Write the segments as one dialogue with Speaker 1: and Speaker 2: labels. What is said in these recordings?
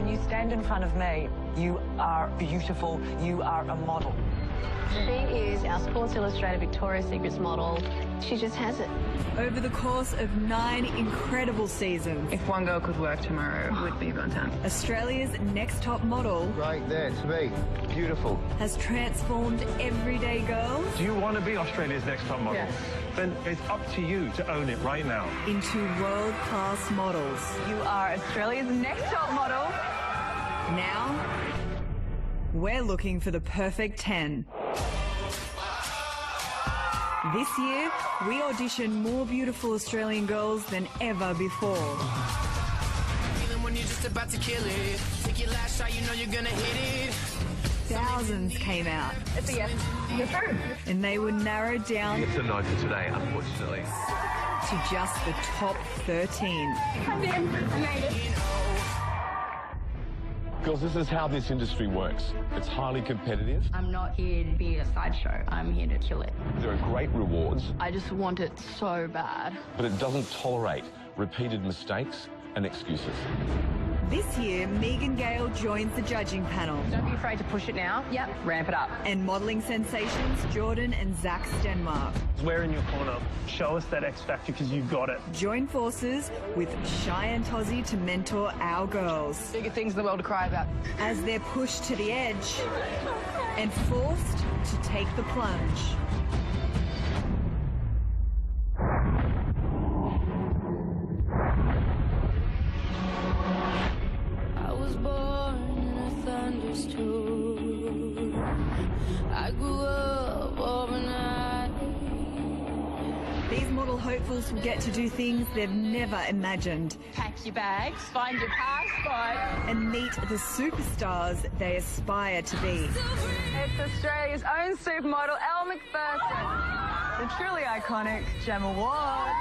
Speaker 1: When you stand in front of me, you are beautiful, you are a model.
Speaker 2: She is our Sports Illustrated Victoria's Secrets model. She just has it.
Speaker 3: Over the course of 9 incredible seasons,
Speaker 4: If one girl could work tomorrow, it would be Van Tan.
Speaker 3: Australia's next top model
Speaker 5: Right there, to me. Beautiful.
Speaker 3: has transformed everyday girls
Speaker 6: Do you want to be Australia's next top model?
Speaker 4: Yes.
Speaker 6: Then it's up to you to own it right now.
Speaker 3: into world-class models.
Speaker 1: You are Australia's next top model.
Speaker 3: Now, we're looking for the perfect 10. This year, we audition more beautiful Australian girls than ever before.
Speaker 7: Feeling when you're just about to kill it. Take your last shot, you know you're gonna hit it.
Speaker 3: Thousands came out,
Speaker 1: It's a yes. You're through.
Speaker 3: and they were narrowed down
Speaker 8: It's a no for today, unfortunately.
Speaker 3: to just the top 13.
Speaker 8: Girls, this is how this industry works. It's highly competitive.
Speaker 2: I'm not here to be a sideshow. I'm here to kill it.
Speaker 8: There are great rewards,
Speaker 2: I just want it so bad.
Speaker 8: but it doesn't tolerate repeated mistakes and excuses.
Speaker 3: This year, Megan Gale joins the judging panel,
Speaker 4: Don't be afraid to push it now.
Speaker 2: Yep.
Speaker 4: Ramp it up.
Speaker 3: and modelling sensations Jordan and Zach Stenmark
Speaker 6: We're in your corner. Show us that X Factor because you got it.
Speaker 3: join forces with Cheyenne Tozzi to mentor our girls
Speaker 4: Bigger things in the world to cry about.
Speaker 3: as they're pushed to the edge and forced to take the plunge.
Speaker 9: I was born in a thunderstorm. I grew up overnight.
Speaker 3: These model hopefuls will get to do things they've never imagined
Speaker 1: Pack your bags, find your passport.
Speaker 3: and meet the superstars they aspire to be.
Speaker 1: It's Australia's own supermodel, Elle McPherson. The truly iconic Gemma Ward.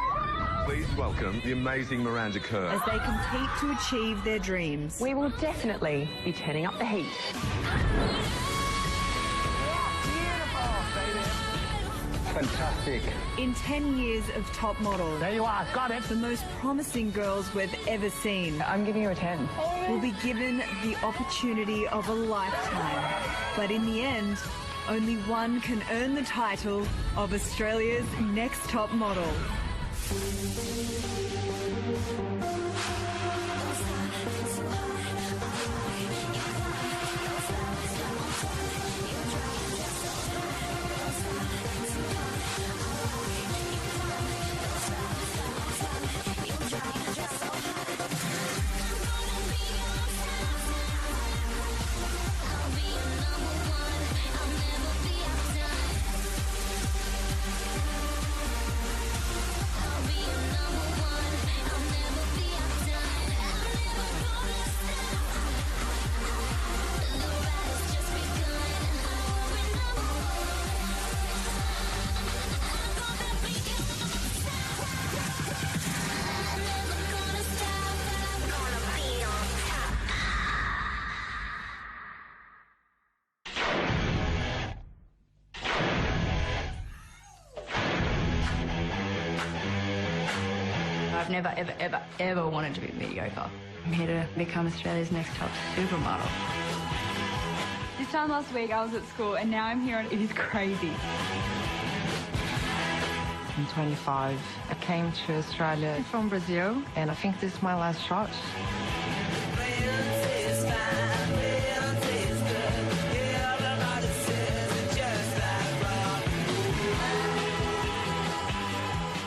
Speaker 8: Please welcome the amazing Miranda Kerr.
Speaker 3: As they compete to achieve their dreams.
Speaker 4: We will definitely be turning up the heat.
Speaker 5: Fantastic.
Speaker 3: In 10 years of top model,
Speaker 6: There you are, got it.
Speaker 3: the most promising girls we've ever seen
Speaker 4: I'm giving you a 10.
Speaker 3: will be given the opportunity of a lifetime. But in the end, only one can earn the title of Australia's next top model.
Speaker 2: I've never, ever wanted to be mediocre. I'm here to become Australia's next top supermodel.
Speaker 10: This time last week I was at school and now I'm here and it is crazy.
Speaker 4: I'm 25. I came to Australia from Brazil, and I think this is my last shot.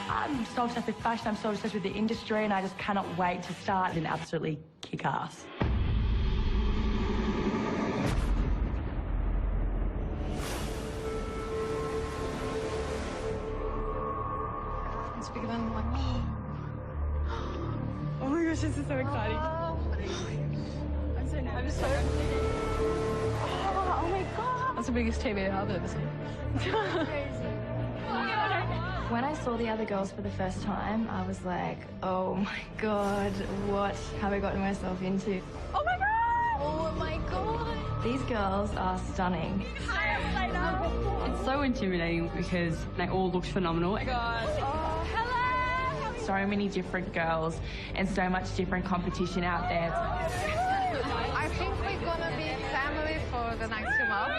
Speaker 1: I'm so obsessed with fashion, I'm so obsessed with the industry, and I just cannot wait to start and absolutely kick ass.
Speaker 10: Oh my gosh, this is so exciting. I'm so nervous. Oh my god. That's the biggest TV I've ever seen.
Speaker 2: When I saw the other girls for the first time, I was like, oh my God, what have I gotten myself into?
Speaker 10: Oh my god! Oh my god!
Speaker 2: These girls are stunning.
Speaker 10: It's so intimidating because they all looked phenomenal. Oh my god. Oh, hello!
Speaker 1: So many different girls and so much different competition out there.
Speaker 11: I think we're gonna be family for the next 2 months.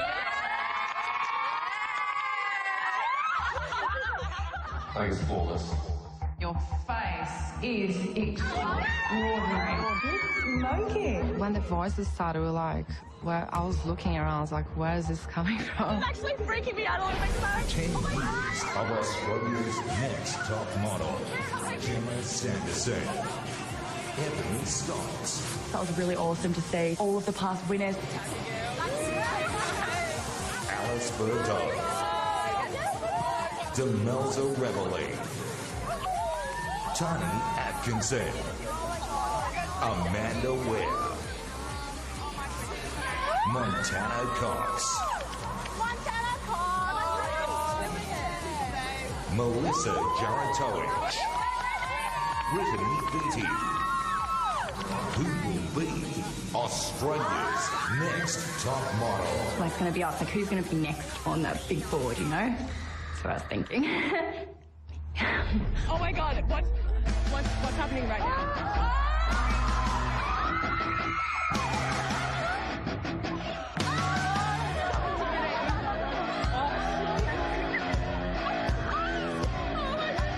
Speaker 8: I think it's flawless.
Speaker 10: Your face is extraordinary.
Speaker 4: Smoking. When the voices started, where I was looking around, I was like, where is this coming from?
Speaker 1: It's actually freaking me out a little bit.
Speaker 12: 10 years of Australia's next top model. Gemma Sanderson. Ebony Stocks.
Speaker 1: That was really awesome to see all of the past winners.
Speaker 12: Alice Berto. Demelza Reveille. Tani Atkinson. Amanda Webb. Montana Cox. Melissa Jaratowicz. Brittany Beattie. Who will be Australia's next top model?
Speaker 1: Well, it's going to be us. Like, who's going to be next on that big board, you know? That's what I was thinking.
Speaker 10: Oh my God, what's happening right now?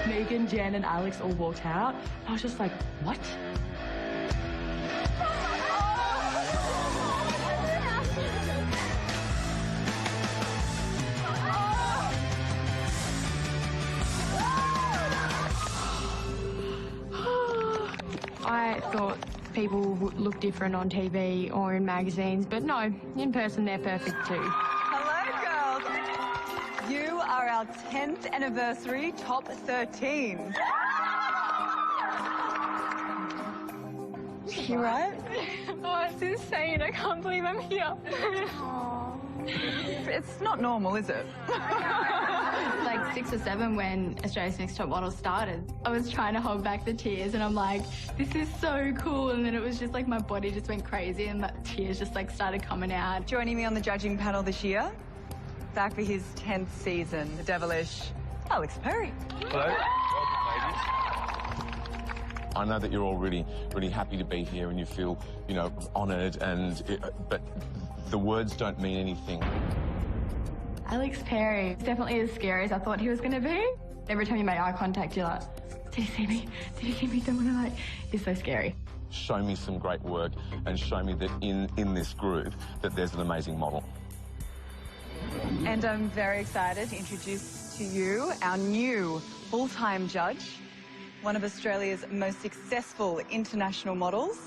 Speaker 1: Megan, Jen, and Alex all walked out. I was just like, what?
Speaker 2: I thought people would look different on TV or in magazines, but no, in person they're perfect too.
Speaker 3: Hello, girls. You are our 10th anniversary top 13. You right?
Speaker 2: Oh, it's insane. I can't believe I'm here.
Speaker 3: It's not normal, is it?
Speaker 2: Like 6 or 7 when Australia's Next Top Model started. I was trying to hold back the tears and I'm like, this is so cool. And then it was just like my body just went crazy and the tears just like started coming out.
Speaker 3: Joining me on the judging panel this year, back for his 10th season, the devilish Alex Perry.
Speaker 8: Hello. Welcome, ladies. I know that you're all really happy to be here and you feel, you know, honoured but the words don't mean anything.
Speaker 2: Alex Perry is definitely as scary as I thought he was going to be. Every time you make eye contact, you're like, did he see me? Did he see me? Don't want to like, it's so scary.
Speaker 8: Show me some great work and show me that in this group that there's an amazing model.
Speaker 3: And I'm very excited to introduce to you our new full-time judge, one of Australia's most successful international models,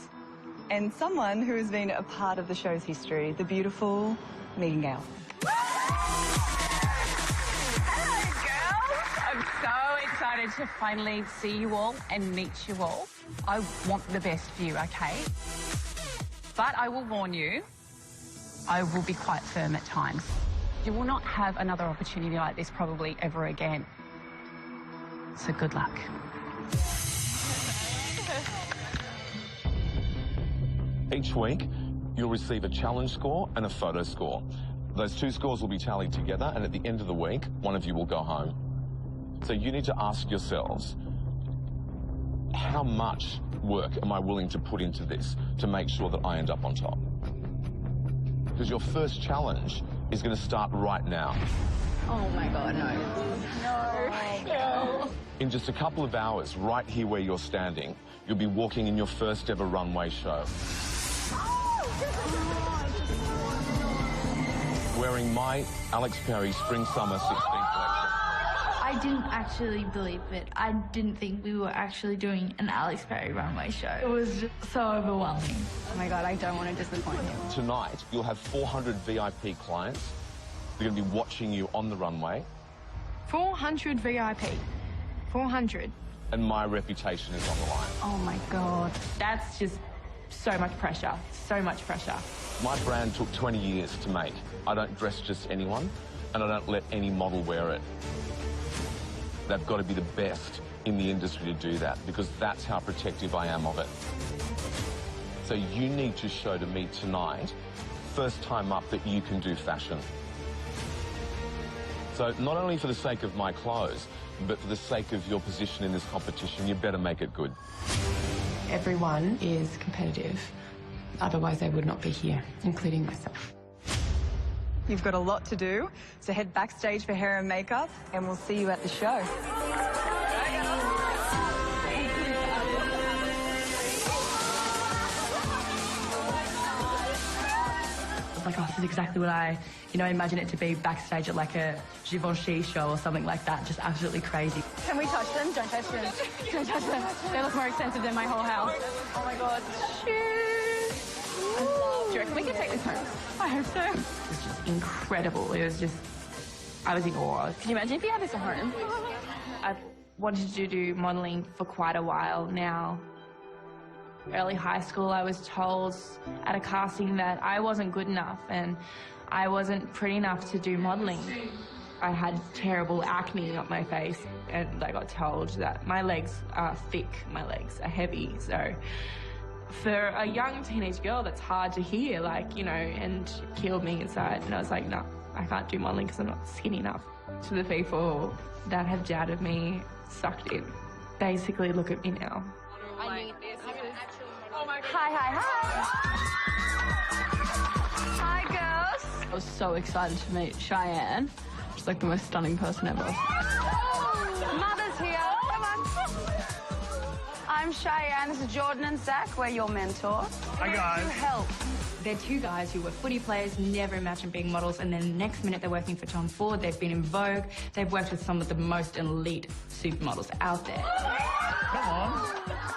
Speaker 3: and someone who has been a part of the show's history, the beautiful Megan Gale.
Speaker 13: I'm so excited to finally see you all and meet you all. I want the best for you, okay? But I will warn you, I will be quite firm at times. You will not have another opportunity like this probably ever again. So good luck.
Speaker 8: Each week, you'll receive a challenge score and a photo score. Those 2 scores will be tallied together, and at the end of the week, one of you will go home. So you need to ask yourselves, how much work am I willing to put into this to make sure that I end up on top? Because your first challenge is going to start right now.
Speaker 2: Oh my God, no. No.
Speaker 8: In just a couple of hours, right here where you're standing, you'll be walking in your first ever runway show. Wearing my Alex Perry Spring Summer 16 collection.
Speaker 2: I didn't actually believe it. I didn't think we were actually doing an Alex Perry runway show. It was just so overwhelming. Oh my God, I don't want to disappoint him.
Speaker 8: Tonight, you'll have 400 VIP clients. They're going to be watching you on the runway.
Speaker 2: 400 VIP. 400.
Speaker 8: And my reputation is on the line.
Speaker 1: Oh my God. That's just so much pressure. So much pressure.
Speaker 8: My brand took 20 years to make. I don't dress just anyone, and I don't let any model wear it. They've got to be the best in the industry to do that, because that's how protective I am of it. So you need to show to me tonight, first time up, that you can do fashion. So not only for the sake of my clothes, but for the sake of your position in this competition, you better make it good.
Speaker 4: Everyone is competitive.
Speaker 10: Otherwise, they would not be here, including myself.
Speaker 3: You've got a lot to do, so head backstage for hair and makeup, and we'll see you at the show.
Speaker 1: Like, oh, this is exactly what I, imagine it to be backstage at like a Givenchy show or something like that. Just absolutely crazy.
Speaker 3: Can we touch them? Don't touch them.
Speaker 2: Don't touch them. They look more expensive than my whole house.
Speaker 3: Oh my God.
Speaker 2: Do you reckon we can take this home?
Speaker 10: I hope so.
Speaker 13: It was just incredible. It was just, I was in awe.
Speaker 2: Can you imagine if you had this at home?
Speaker 13: I've wanted to do modelling for quite a while now. Early high school, I was told at a casting that I wasn't good enough and I wasn't pretty enough to do modelling. I had terrible acne on my face, and I got told that my legs are thick, my legs are heavy. So for a young teenage girl, that's hard to hear, and it killed me inside. And I was like, no, I can't do modelling because I'm not skinny enough. To the people that have doubted me, sucked in, basically look at me now.
Speaker 2: I need this.
Speaker 3: Hi. Hi, girls.
Speaker 10: I was so excited to meet Cheyenne. She's like the most stunning person ever.
Speaker 3: Mother's here. Come on. I'm Cheyenne. This is Jordan and Zach. We're your mentor.
Speaker 6: Hi, guys.
Speaker 3: To help.
Speaker 13: They're two guys who were footy players, never imagined being models, and then the next minute they're working for Tom Ford. They've been in Vogue. They've worked with some of the most elite supermodels out there.
Speaker 6: Come on.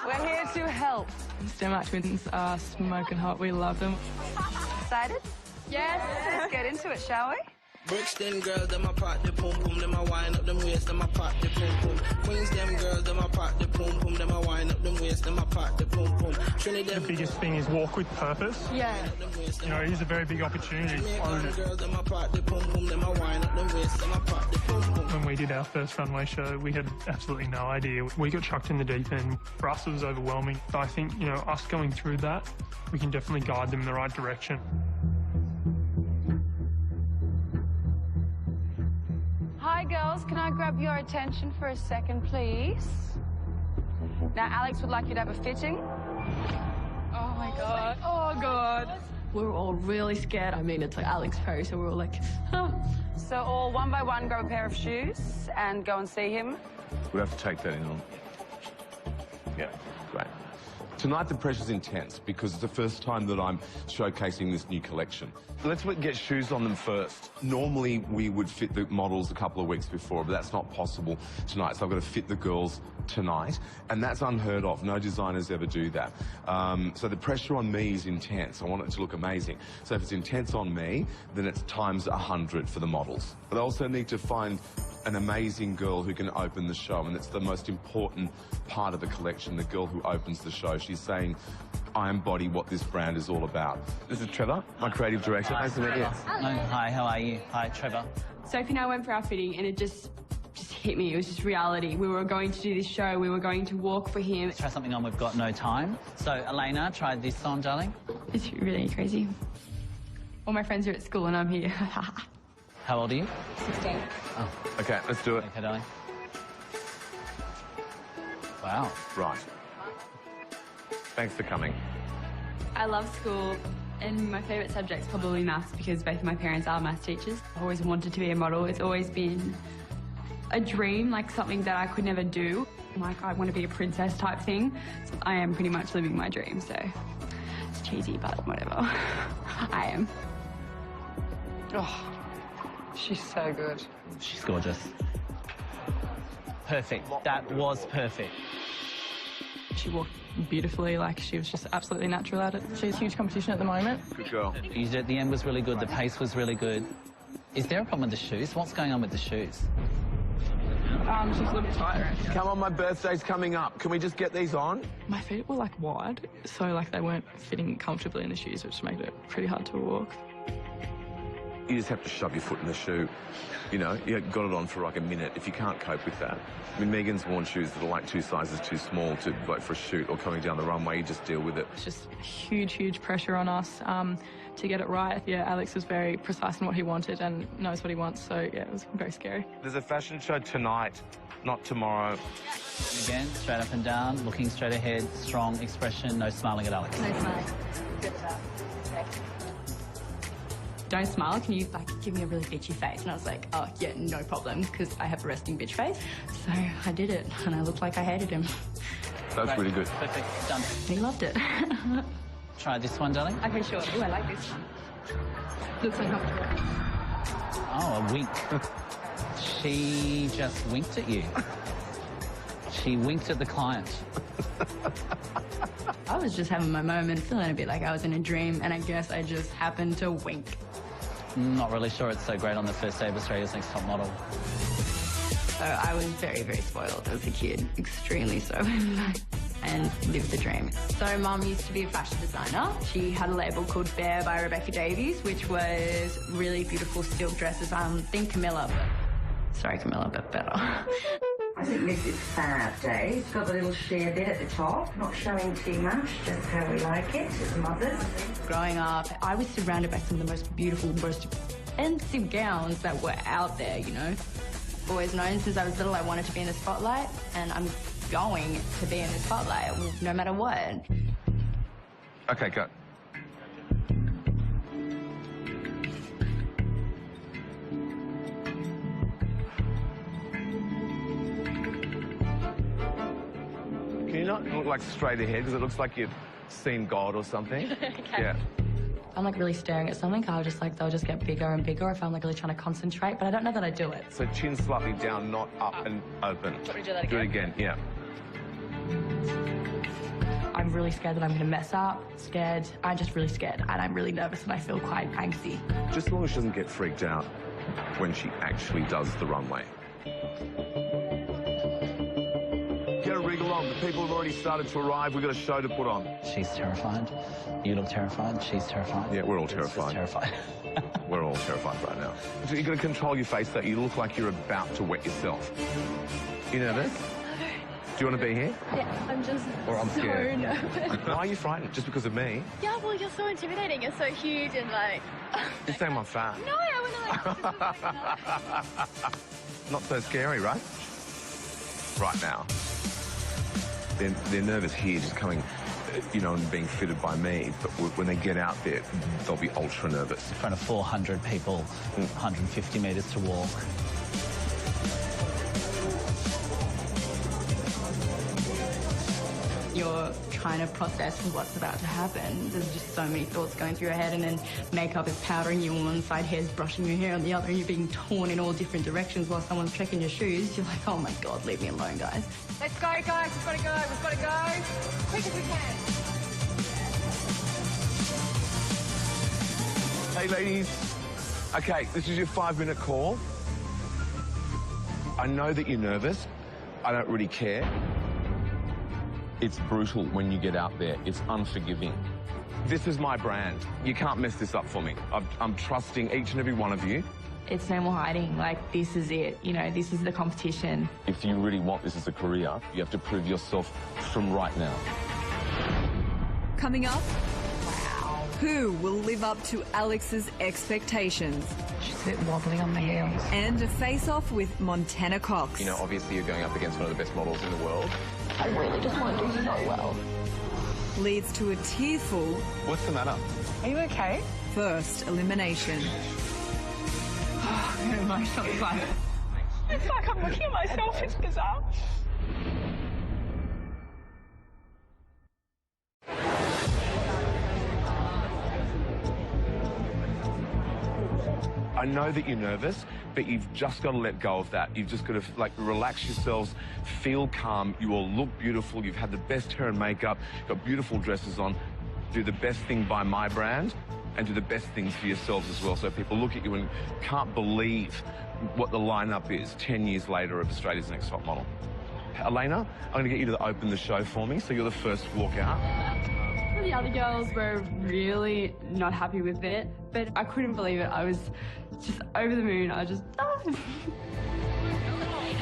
Speaker 3: We're here to help.
Speaker 10: STEM twins are smoking hot. We love them.
Speaker 3: Excited?
Speaker 2: Yes.
Speaker 3: Let's get into it, shall we?
Speaker 7: Brixton girls, them a pop the pum pum, them a wind up them waist, them a pop the pum pum. Queens, them girls, them a pop the pum pum, them a wind up them waist, them a pop the pum pum.
Speaker 6: The biggest thing is walk with purpose.
Speaker 2: Yeah.
Speaker 6: It is a very big opportunity. Own it. When we did our first runway show, we had absolutely no idea. We got chucked in the deep end. For us, it was overwhelming. I think, us going through that, we can definitely guide them in the right direction.
Speaker 3: Hi, girls. Can I grab your attention for a second, please? Now, Alex would like you to have a fitting.
Speaker 2: Oh my God.
Speaker 10: Oh, God. We were all really scared. I mean, it's like Alex Perry, so we're all like, oh.
Speaker 3: So all one by one grab a pair of shoes and go and see him.
Speaker 8: We'll have to take that in on. Yeah, great. Tonight the pressure's intense because it's the first time that I'm showcasing this new collection. Let's get shoes on them first. Normally we would fit the models a couple of weeks before, but that's not possible tonight, so I've got to fit the girls tonight, and that's unheard of. No designers ever do that. So the pressure on me is intense. I want it to look amazing. So if it's intense on me, then it's times 100 for the models. But I also need to find an amazing girl who can open the show, and it's the most important part of the collection, the girl who opens the show. She's saying, I embody what this brand is all about. This is Trevor, my creative director. Nice to meet you.
Speaker 14: Hi, how are you? Hi, Trevor.
Speaker 10: Sophie and I went for our fitting, and it just hit me. It was just reality. We were going to do this show. We were going to walk for him.
Speaker 14: Let's try something on. We've got no time. So, Elena, try this on, darling.
Speaker 10: It's really crazy. All my friends are at school, and I'm here.
Speaker 14: How old are you?
Speaker 10: 16.
Speaker 14: Oh.
Speaker 8: Okay, let's do it.
Speaker 14: Okay, darling. Wow.
Speaker 8: Right. Thanks for coming.
Speaker 10: I love school, and my favourite subject's probably maths because both of my parents are maths teachers. I've always wanted to be a model. It's always been a dream, like something that I could never do. Like, I want to be a princess type thing. So I am pretty much living my dream, so it's cheesy, but whatever. I am.
Speaker 3: Oh, she's so good.
Speaker 14: She's gorgeous. Perfect. That was perfect.
Speaker 10: She walked beautifully, like she was just absolutely natural at it. She's huge competition at the moment.
Speaker 8: Good girl.
Speaker 14: You did, the end was really good, the pace was really good. Is there a problem with the shoes? What's going on with the shoes?
Speaker 10: She's a little bit tight around here.
Speaker 8: Come on, my birthday's coming up. Can we just get these on?
Speaker 10: My feet were like wide, so like they weren't fitting comfortably in the shoes, which made it pretty hard to walk.
Speaker 8: You just have to shove your foot in the shoe. You got it on for like a minute if you can't cope with that. I mean, Megan's worn shoes that are like 2 sizes too small to like for a shoot or coming down the runway. You just deal with it.
Speaker 10: It's just huge pressure on us to get it right. Yeah, Alex was very precise in what he wanted and knows what he wants, so yeah, it was very scary.
Speaker 8: There's a fashion show tonight, not tomorrow.
Speaker 14: Again, straight up and down, looking straight ahead, strong expression, no smiling at Alex.
Speaker 2: No smiling.
Speaker 1: good about don't smile, can you like give me a really bitchy face? And I was like, oh yeah, no problem, because I have a resting bitch face. So I did it, and I looked like I hated him.
Speaker 8: That's really good.
Speaker 14: Perfect, done.
Speaker 1: He loved it.
Speaker 14: Try this one, darling.
Speaker 1: Okay, sure. Ooh, I like this one. Looks uncomfortable.
Speaker 14: Oh, a wink. She just winked at you. She winked at the client.
Speaker 1: I was just having my moment, feeling a bit like I was in a dream, and I guess I just happened to wink.
Speaker 14: Not really sure it's so great on the first day of Australia's Next Top Model.
Speaker 1: So I was very, very spoiled as a kid, extremely so, and lived the dream. So Mum used to be a fashion designer. She had a label called Bear by Rebecca Davies, which was really beautiful silk dresses. Think Camilla, but sorry Camilla, but better.
Speaker 15: I think this is fab, Dave. It's got the little sheer bit at the top, not showing too much, just how we like it as mothers.
Speaker 1: Growing up, I was surrounded by some of the most beautiful, most expensive gowns that were out there, you know. Always known since I was little I wanted to be in the spotlight, and I'm going to be in the spotlight no matter what.
Speaker 8: Okay, go. Can you not look like straight ahead, because it looks like you've seen God or something?
Speaker 1: Okay.
Speaker 8: Yeah.
Speaker 1: I'm like really staring at something, they'll just get bigger and bigger if I'm like really trying to concentrate, but I don't know that I do it.
Speaker 8: So chin slightly down, not up and open.
Speaker 1: Want me to do that again?
Speaker 8: Do it again, yeah.
Speaker 1: I'm really scared that I'm going to mess up, I'm just really scared, and I'm really nervous and I feel quite angsty.
Speaker 8: Just as long as she doesn't get freaked out when she actually does the runway. Get a wriggle on. The people have already started to arrive. We've got a show to put on.
Speaker 14: She's terrified. You look terrified. She's terrified.
Speaker 8: Yeah, we're all terrified.
Speaker 14: Terrified.
Speaker 8: We're all terrified right now. So you've got to control your face so you look like you're about to wet yourself. You nervous? Do you want to be here?
Speaker 2: Yeah, I'm just
Speaker 8: Or I'm
Speaker 2: so
Speaker 8: scared.
Speaker 2: nervous.
Speaker 8: Why are you frightened? Just because of me?
Speaker 2: Yeah, well, you're so intimidating. You're so huge and like...
Speaker 8: You're saying I'm fat.
Speaker 2: No, I want to like...
Speaker 8: Not so scary, right? Right now. They're nervous here, just coming, you know, and being fitted by me. But when they get out there, they'll be ultra nervous.
Speaker 14: In front of 400 people, 150 metres to walk.
Speaker 1: You're trying to process what's about to happen. There's just so many thoughts going through your head, and then makeup is powdering you on one side, hair's brushing your hair on the other, and you're being torn in all different directions while someone's checking your shoes. You're like, oh my God, leave me alone, guys.
Speaker 11: Let's go, guys. We've got to go. We've got to go. Quick as we can.
Speaker 8: Hey, ladies. Okay, this is your 5-minute call. I know that you're nervous. I don't really care. It's brutal when you get out there. It's unforgiving. This is my brand. You can't mess this up for me. I'm trusting each and every one of you.
Speaker 1: It's no more hiding. Like, this is it. You know, this is the competition.
Speaker 8: If you really want this as a career, you have to prove yourself from right now.
Speaker 3: Coming up, who will live up to Alex's expectations?
Speaker 4: She's a bit wobbly on the heels.
Speaker 3: And a face-off with Montana Cox.
Speaker 8: You know, obviously you're going up against one of the best models in the world.
Speaker 1: I really just want to do so well.
Speaker 3: Leads to a tearful...
Speaker 8: What's the matter?
Speaker 4: Are you okay?
Speaker 3: First elimination.
Speaker 1: I'm emotional. It's like I'm looking at myself. It's bizarre.
Speaker 8: I know that you're nervous, but you've just got to let go of that. You've just got to, like, relax yourselves, feel calm. You all look beautiful. You've had the best hair and makeup, got beautiful dresses on. Do the best thing by my brand and do the best things for yourselves as well, so people look at you and can't believe what the lineup is 10 years later of Australia's Next Top Model. Elena, I'm going to get you to open the show for me, so you're the first to walk out.
Speaker 10: The other girls were really not happy with it, but I couldn't believe it. I was just over the moon. I was just...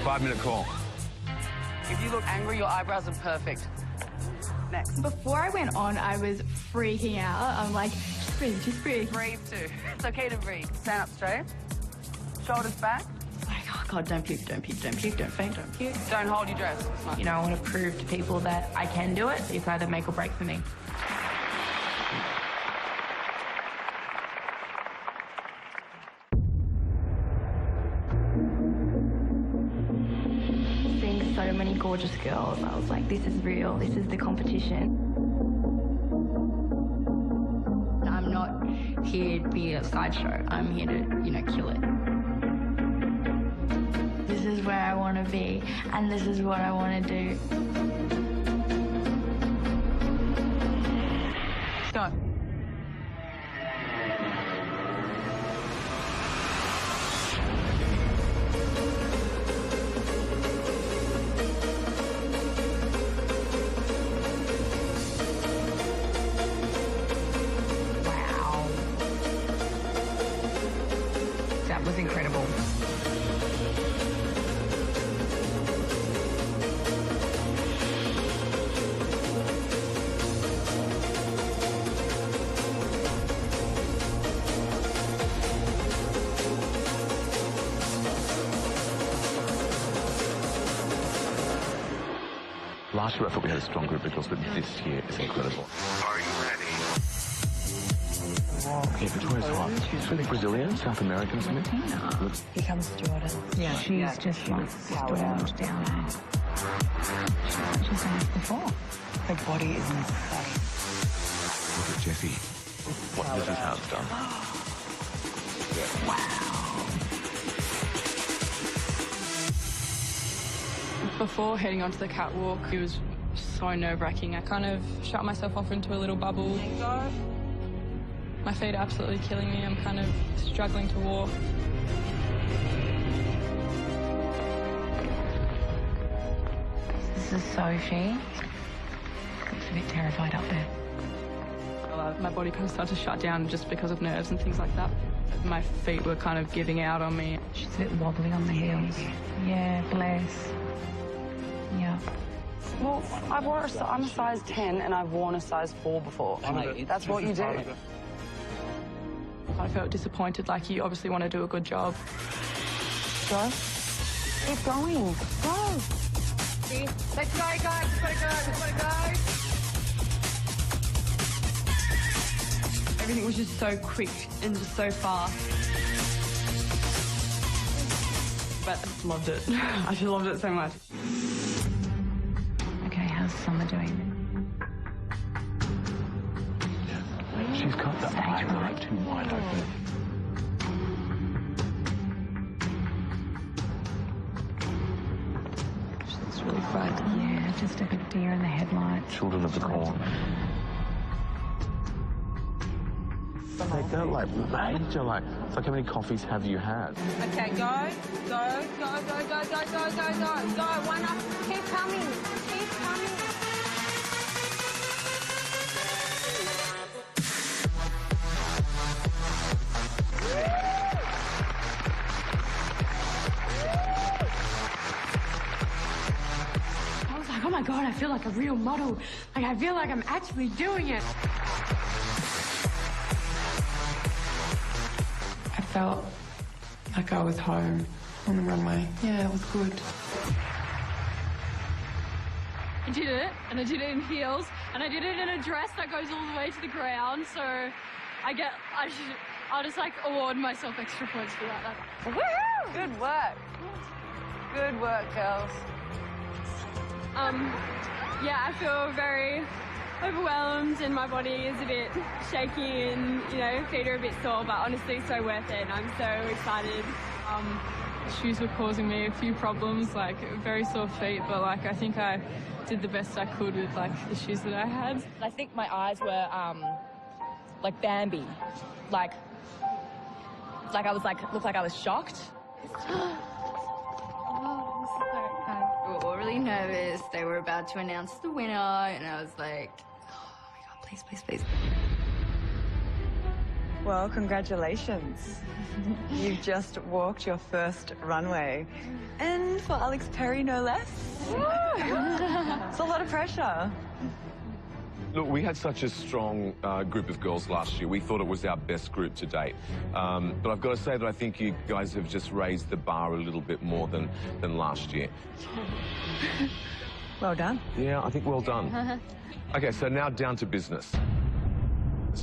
Speaker 8: 5-minute call.
Speaker 16: If you look angry, your eyebrows are perfect. Next.
Speaker 2: Before I went on, I was freaking out. I'm like, just breathe, just breathe.
Speaker 16: Breathe too. It's okay to breathe. Stand up straight. Shoulders back.
Speaker 1: Like, oh God, don't puke, don't puke, don't puke, don't faint, don't puke.
Speaker 16: Don't hold your dress.
Speaker 1: You know, I want to prove to people that I can do it. It's either make or break for me. gorgeous girls. I was like, this is real, this is the competition. I'm not here to be a sideshow. I'm here to, you know, kill it. This is where I want to be, and this is what I want to do.
Speaker 3: Go.
Speaker 1: Wow. That was incredible.
Speaker 8: Last year I thought we had a strong group of girls, but this year is incredible. Are you ready? Yeah, Victoria's hot. She's really Brazilian, South American, isn't it?
Speaker 4: Here comes Jordan.
Speaker 3: Yeah,
Speaker 4: She's just like stormed down. She's done this before.
Speaker 3: Her body is insane.
Speaker 8: Look at Jessie. What Mrs. Hart's done.
Speaker 10: Before heading onto the catwalk, it was so nerve-wracking. I kind of shut myself off into a little bubble. My feet are absolutely killing me. I'm kind of struggling to walk.
Speaker 4: This is Sophie. Looks a bit terrified up there.
Speaker 10: My body kind of started to shut down just because of nerves and things like that. My feet were kind of giving out on me.
Speaker 4: She's a bit wobbly on the heels. Yeah, bless. Yeah.
Speaker 16: Well, I'm a size 10 and I've worn a size 4 before. That's what you do.
Speaker 10: I felt disappointed, like you obviously want to do a good job.
Speaker 16: Go. Keep going. Go.
Speaker 11: Let's go, guys. Let's go. Let's go.
Speaker 10: Everything was just so quick and just so fast. But I loved it. I just loved it so much.
Speaker 4: Okay, how's Summer doing?
Speaker 8: She's got the eyes right too wide open.
Speaker 4: It's really frightened. Yeah, just a bit deer in the headlights.
Speaker 8: Children of the corn. They're like major, like, it's like how many coffees have you had?
Speaker 16: Okay, go. Go, go, go, go, go, go, go, go. Go, one up. Keep coming. Keep coming.
Speaker 1: I was like, oh my God, I feel like a real model. Like, I feel like I'm actually doing it.
Speaker 4: I felt like I was home on the runway. Yeah, it was good.
Speaker 2: I did it, and I did it in heels, and I did it in a dress that goes all the way to the ground, so I'll just like award myself extra points for that.
Speaker 16: Woohoo! Good work. Good work, girls.
Speaker 2: Yeah, I feel very overwhelmed and my body is a bit shaky and, you know, feet are a bit sore, but honestly so worth it and I'm so excited.
Speaker 10: The shoes were causing me a few problems, like very sore feet, but like I think I did the best I could with like the shoes that I had.
Speaker 17: I think my eyes were like Bambi, like I was like, looked like I was shocked.
Speaker 1: We were all really nervous. They were about to announce the winner, and I was like, oh my God, please, please, please.
Speaker 3: Well, congratulations. You've just walked your first runway. And for Alex Perry, no less. It's a lot of pressure.
Speaker 8: Look, we had such a strong group of girls last year. We thought it was our best group to date. But I've got to say that I think you guys have just raised the bar a little bit more than last year.
Speaker 3: Well done.
Speaker 8: Yeah, I think well done. Okay, so now down to business.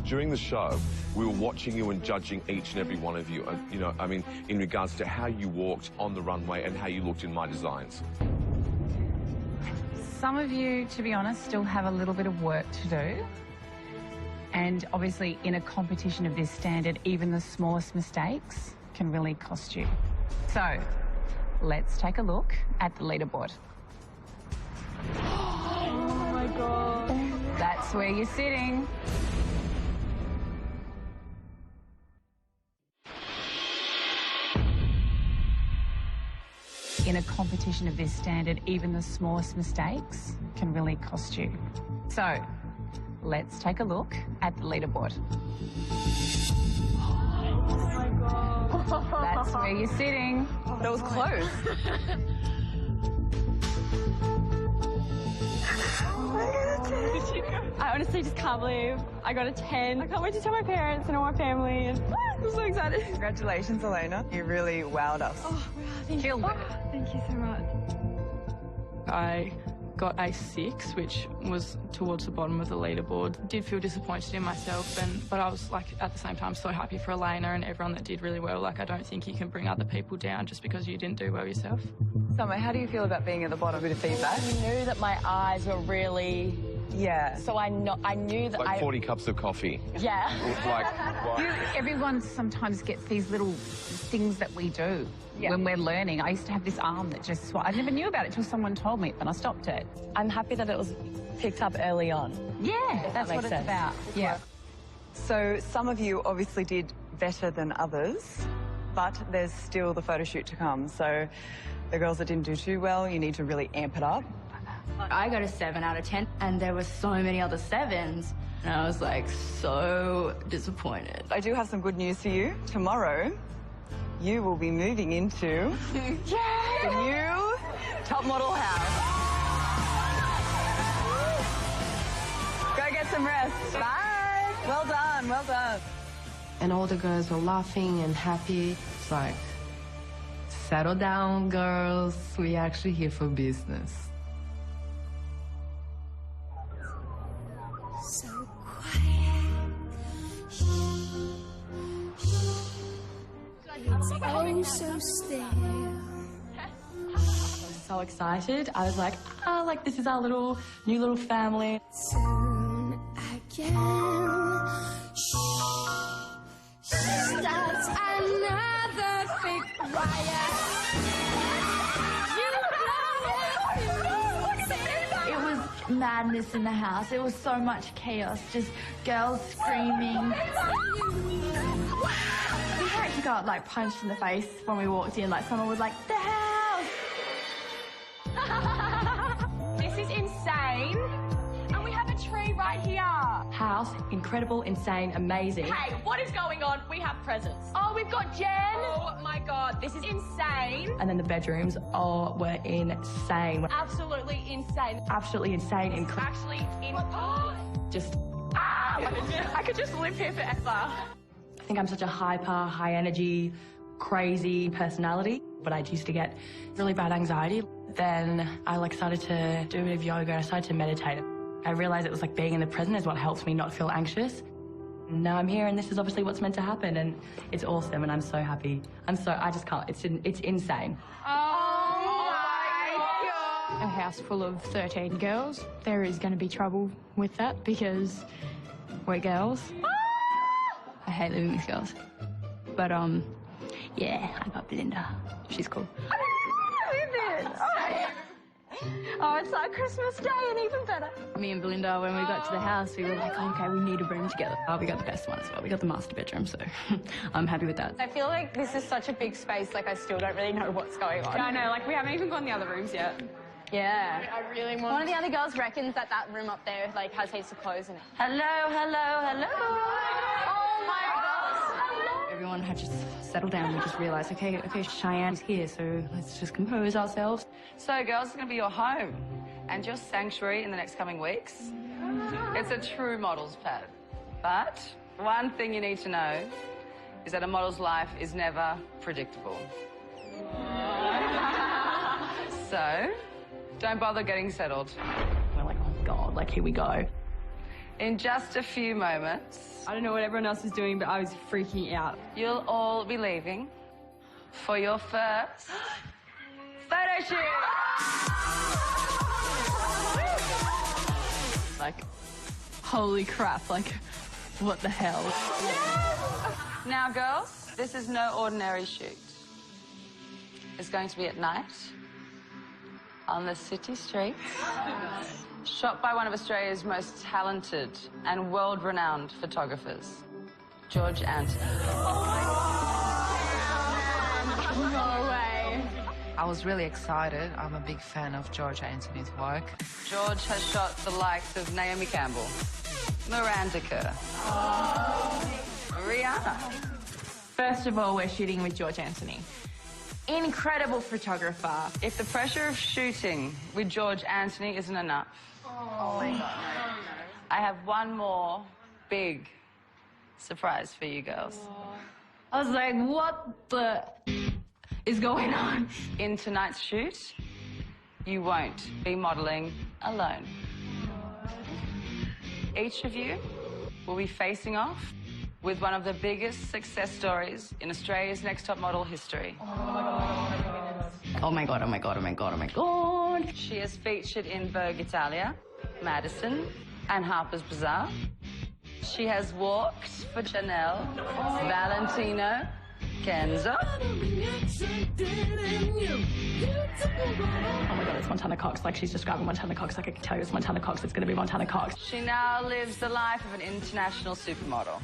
Speaker 8: During the show, we were watching you and judging each and every one of you, you know, I mean, in regards to how you walked on the runway and how you looked in my designs.
Speaker 13: Some of you, to be honest, still have a little bit of work to do. And obviously, in a competition of this standard, even the smallest mistakes can really cost you. So, let's take a look at the leaderboard.
Speaker 17: Oh my God.
Speaker 13: That's where you're sitting. In a competition of this standard, even the smallest mistakes can really cost you. So, let's take a look at the leaderboard.
Speaker 17: Oh my God.
Speaker 13: That's where you're sitting.
Speaker 3: That was close.
Speaker 17: I honestly just can't believe I got a 10. I can't wait to tell my parents and all my family. And I'm so excited.
Speaker 3: Congratulations, Elena. You really wowed us.
Speaker 17: Oh, wow, thank you. Thank you so much.
Speaker 4: I got a 6, which was towards the bottom of the leaderboard. Did feel disappointed in myself, but I was like at the same time so happy for Elena and everyone that did really well. Like, I don't think you can bring other people down just because you didn't do well yourself.
Speaker 3: Summer, how do you feel about being at the bottom? A bit of feedback?
Speaker 17: I knew that my eyes were really...
Speaker 3: Yeah.
Speaker 17: So I knew that
Speaker 8: Like 40 cups of coffee.
Speaker 17: Yeah.
Speaker 8: Like, what?
Speaker 13: Everyone sometimes gets these little things that we do when we're learning. I used to have this arm that just... I never knew about it until someone told me, and I stopped it.
Speaker 17: I'm happy that it was picked up early on.
Speaker 13: Yeah, that's what
Speaker 17: makes
Speaker 13: it's
Speaker 17: sense.
Speaker 13: about. Yeah.
Speaker 3: So some of you obviously did better than others, but there's still the photo shoot to come. So the girls that didn't do too well, you need to really amp it up.
Speaker 1: I got a 7 out of 10, and there were so many other 7s, and I was like so disappointed.
Speaker 3: I do have some good news for you. Tomorrow, you will be moving into the new top model house. Go get some rest. Bye. Well done, well done.
Speaker 4: And all the girls were laughing and happy. It's like, settle down, girls. We're actually here for business.
Speaker 9: So quiet. It's oh so still.
Speaker 10: I was so excited. I was like, like this is our new little family.
Speaker 9: Soon again. Starts another big riot.
Speaker 2: It was madness in the house. It was so much chaos. Just girls screaming. We actually got like punched in the face when we walked in. Like someone was like, "The house!"
Speaker 17: This is insane. And we have a tree right here.
Speaker 10: House, incredible, insane, amazing.
Speaker 17: Hey, what is going on? We have presents. Oh, we've got Jen. Oh my God, this is insane.
Speaker 10: And then the bedrooms, were insane.
Speaker 17: Absolutely insane.
Speaker 10: Absolutely insane.
Speaker 17: Actually,
Speaker 10: Just,
Speaker 17: I could just live here forever.
Speaker 10: I think I'm such a hyper, high energy, crazy personality, but I used to get really bad anxiety. Then I started to do a bit of yoga and I started to meditate. I realized it was like being in the present is what helps me not feel anxious. Now I'm here and this is obviously what's meant to happen and it's awesome and I'm so happy. I just can't, it's insane.
Speaker 17: Oh my God.
Speaker 2: A house full of 13 girls. There is going to be trouble with that because we're girls. I hate living with girls. But, yeah, I got Belinda. She's cool.
Speaker 17: Oh, it's like Christmas Day and even better.
Speaker 1: Me and Belinda, when we got to the house, we were like, oh, okay, we need a room together. Oh, we got the best one as well. We got the master bedroom, so I'm happy with that.
Speaker 17: I feel like this is such a big space, like I still don't really know what's going on.
Speaker 10: I know, like we haven't even gone the other rooms yet.
Speaker 17: Yeah.
Speaker 2: I really want...
Speaker 17: One of the other girls reckons that room up there, has heaps of clothes in it.
Speaker 10: Hello, hello, hello.
Speaker 17: Oh my God.
Speaker 1: Everyone had just settled down. We just realized, okay, Cheyenne's here, so let's just compose ourselves.
Speaker 18: So, girls, it's going to be your home and your sanctuary in the next coming weeks. It's a true model's pad. But one thing you need to know is that a model's life is never predictable. So, don't bother getting settled.
Speaker 10: We're like, oh God, like here we go.
Speaker 18: In just a few moments,
Speaker 10: I don't know what everyone else is doing, but I was freaking out.
Speaker 18: you'll all be leaving for your first photo shoot.
Speaker 4: like, holy crap, like, what the hell?
Speaker 18: Now, girls, this is no ordinary shoot. It's going to be at night, on the city streets, shot by one of Australia's most talented and world-renowned photographers, George Anthony.
Speaker 2: No way.
Speaker 11: I was really excited. I'm a big fan of George Anthony's work.
Speaker 18: George has shot the likes of Naomi Campbell, Miranda Kerr, Rihanna.
Speaker 4: First of all, we're shooting with George Anthony. Incredible photographer.
Speaker 18: If the pressure of shooting with George Anthony isn't enough,
Speaker 2: Oh my God.
Speaker 18: I have one more big surprise for you girls.
Speaker 2: I was like, what the is going on?
Speaker 18: In tonight's shoot, you won't be modelling alone. Each of you will be facing off with one of the biggest success stories in Australia's Next Top Model history.
Speaker 2: Oh my God, oh my God, oh my God, oh my God.
Speaker 18: She is featured in Vogue Italia, Madison, and Harper's Bazaar. She has walked for Chanel, Valentino, Kenzo.
Speaker 4: Oh my God, it's Montana Cox. Like, she's describing Montana Cox. Like, I can tell you it's Montana Cox. It's going to be Montana Cox.
Speaker 18: She now lives the life of an international supermodel.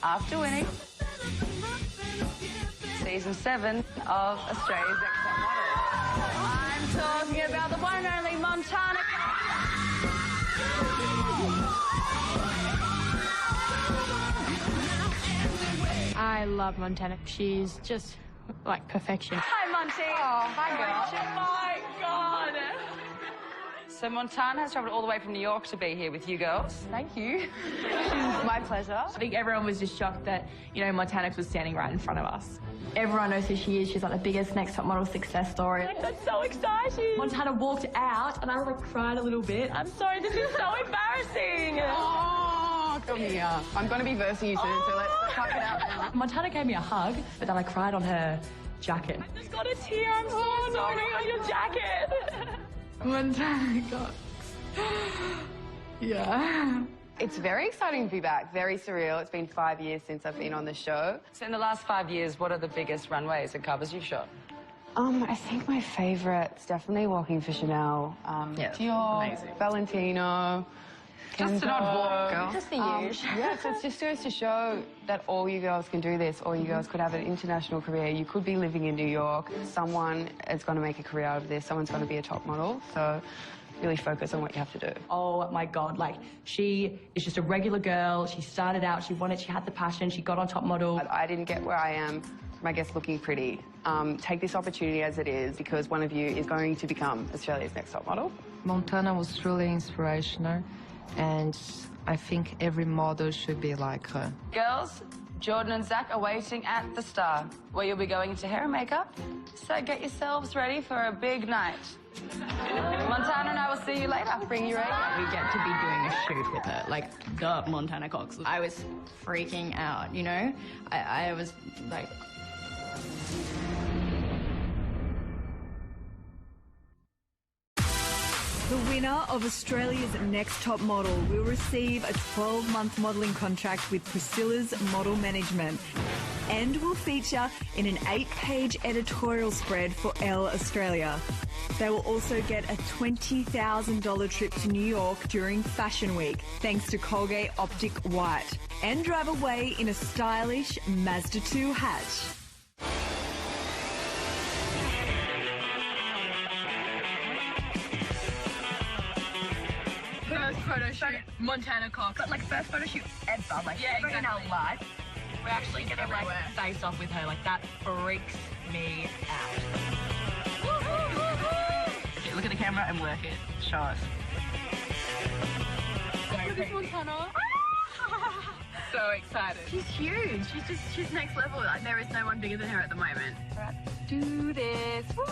Speaker 18: After winning season 7 of Australia's Next Top Model. I'm talking about the one and only Montana Cox.
Speaker 4: I love Montana. She's just, like, perfection.
Speaker 18: Hi, Monty.
Speaker 16: Oh, hi, girl.
Speaker 18: My God. So Montana has travelled all the way from New York to be here with you girls.
Speaker 4: Thank you.
Speaker 2: My pleasure.
Speaker 4: I think everyone was just shocked that, you know, Montana was standing right in front of us.
Speaker 2: Everyone knows who she is. She's like the biggest Next Top Model success story.
Speaker 4: That's so exciting. Montana walked out and I, like, cried a little bit. I'm sorry, this is so embarrassing.
Speaker 16: Oh, come here. I'm going to be versing you soon, so let's talk it out now.
Speaker 4: Montana gave me a hug, but then I cried on her jacket. I just got a tear. I'm so sorry on your jacket.
Speaker 2: Montana Cox. Yeah.
Speaker 16: It's very exciting to be back, very surreal. It's been 5 years since I've been on the show.
Speaker 18: So in the last 5 years, what are the biggest runways and covers you've shot?
Speaker 16: I think my favourite's definitely Walking for Chanel. Dior,
Speaker 18: amazing.
Speaker 16: Valentino,
Speaker 18: Just to not walk, girl.
Speaker 2: Just the usual.
Speaker 16: Yes, it just goes to show that all you girls can do this. All you girls could have an international career. You could be living in New York. Someone is going to make a career out of this. Someone's going to be a top model. So really focus on what you have to do.
Speaker 4: Oh my God, like, she is just a regular girl. She started out, she wanted, she had the passion, she got on Top Model.
Speaker 16: I didn't get where I am from, I guess, looking pretty. Take this opportunity as it is, because one of you is going to become Australia's Next Top Model.
Speaker 11: Montana was truly inspirational, and I think every model should be like her.
Speaker 18: Girls, Jordan and Zach are waiting at the Star, where you'll be going into hair and makeup. So get yourselves ready for a big night. Montana and I will see you later. Bring you ready.
Speaker 2: We get to be doing a shoot with her, like the Montana Cox. I was freaking out, you know? I was like...
Speaker 3: The winner of Australia's Next Top Model will receive a 12-month modelling contract with Priscilla's Model Management and will feature in an 8-page editorial spread for Elle Australia. They will also get a $20,000 trip to New York during Fashion Week, thanks to Colgate Optic White, and drive away in a stylish Mazda 2 hatch.
Speaker 4: First photo shoot, Montana Cox. But, like, first photo shoot ever. Like, ever in our life. We're actually gonna, like, face off with her. Like, that freaks me out. Okay, look at the camera and work it. Show us. Look at this Montana. So excited.
Speaker 2: She's huge. She's next level. Like, there is no one bigger than her at the moment.
Speaker 4: Let's do this. Woo!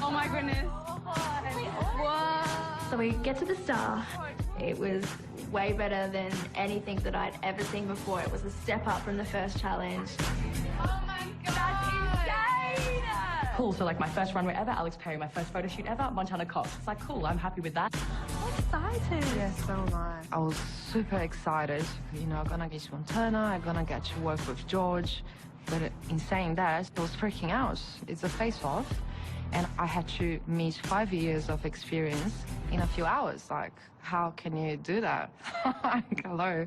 Speaker 2: Oh my goodness. Whoa. So we get to the Star. It was way better than anything that I'd ever seen before. It was a step up from the first challenge.
Speaker 4: Oh my God, that's insane! cool. So like my first runway ever, Alex Perry, my first photo shoot ever, Montana Cox. It's like, cool, I'm happy with that.
Speaker 11: Excited. Yeah, so am I was super excited. You know, I'm gonna get Montana, I'm gonna get to work with George. But in saying that, I was freaking out. It's a face-off. And I had to meet 5 years of experience in a few hours. Like, how can you do that? Like, hello.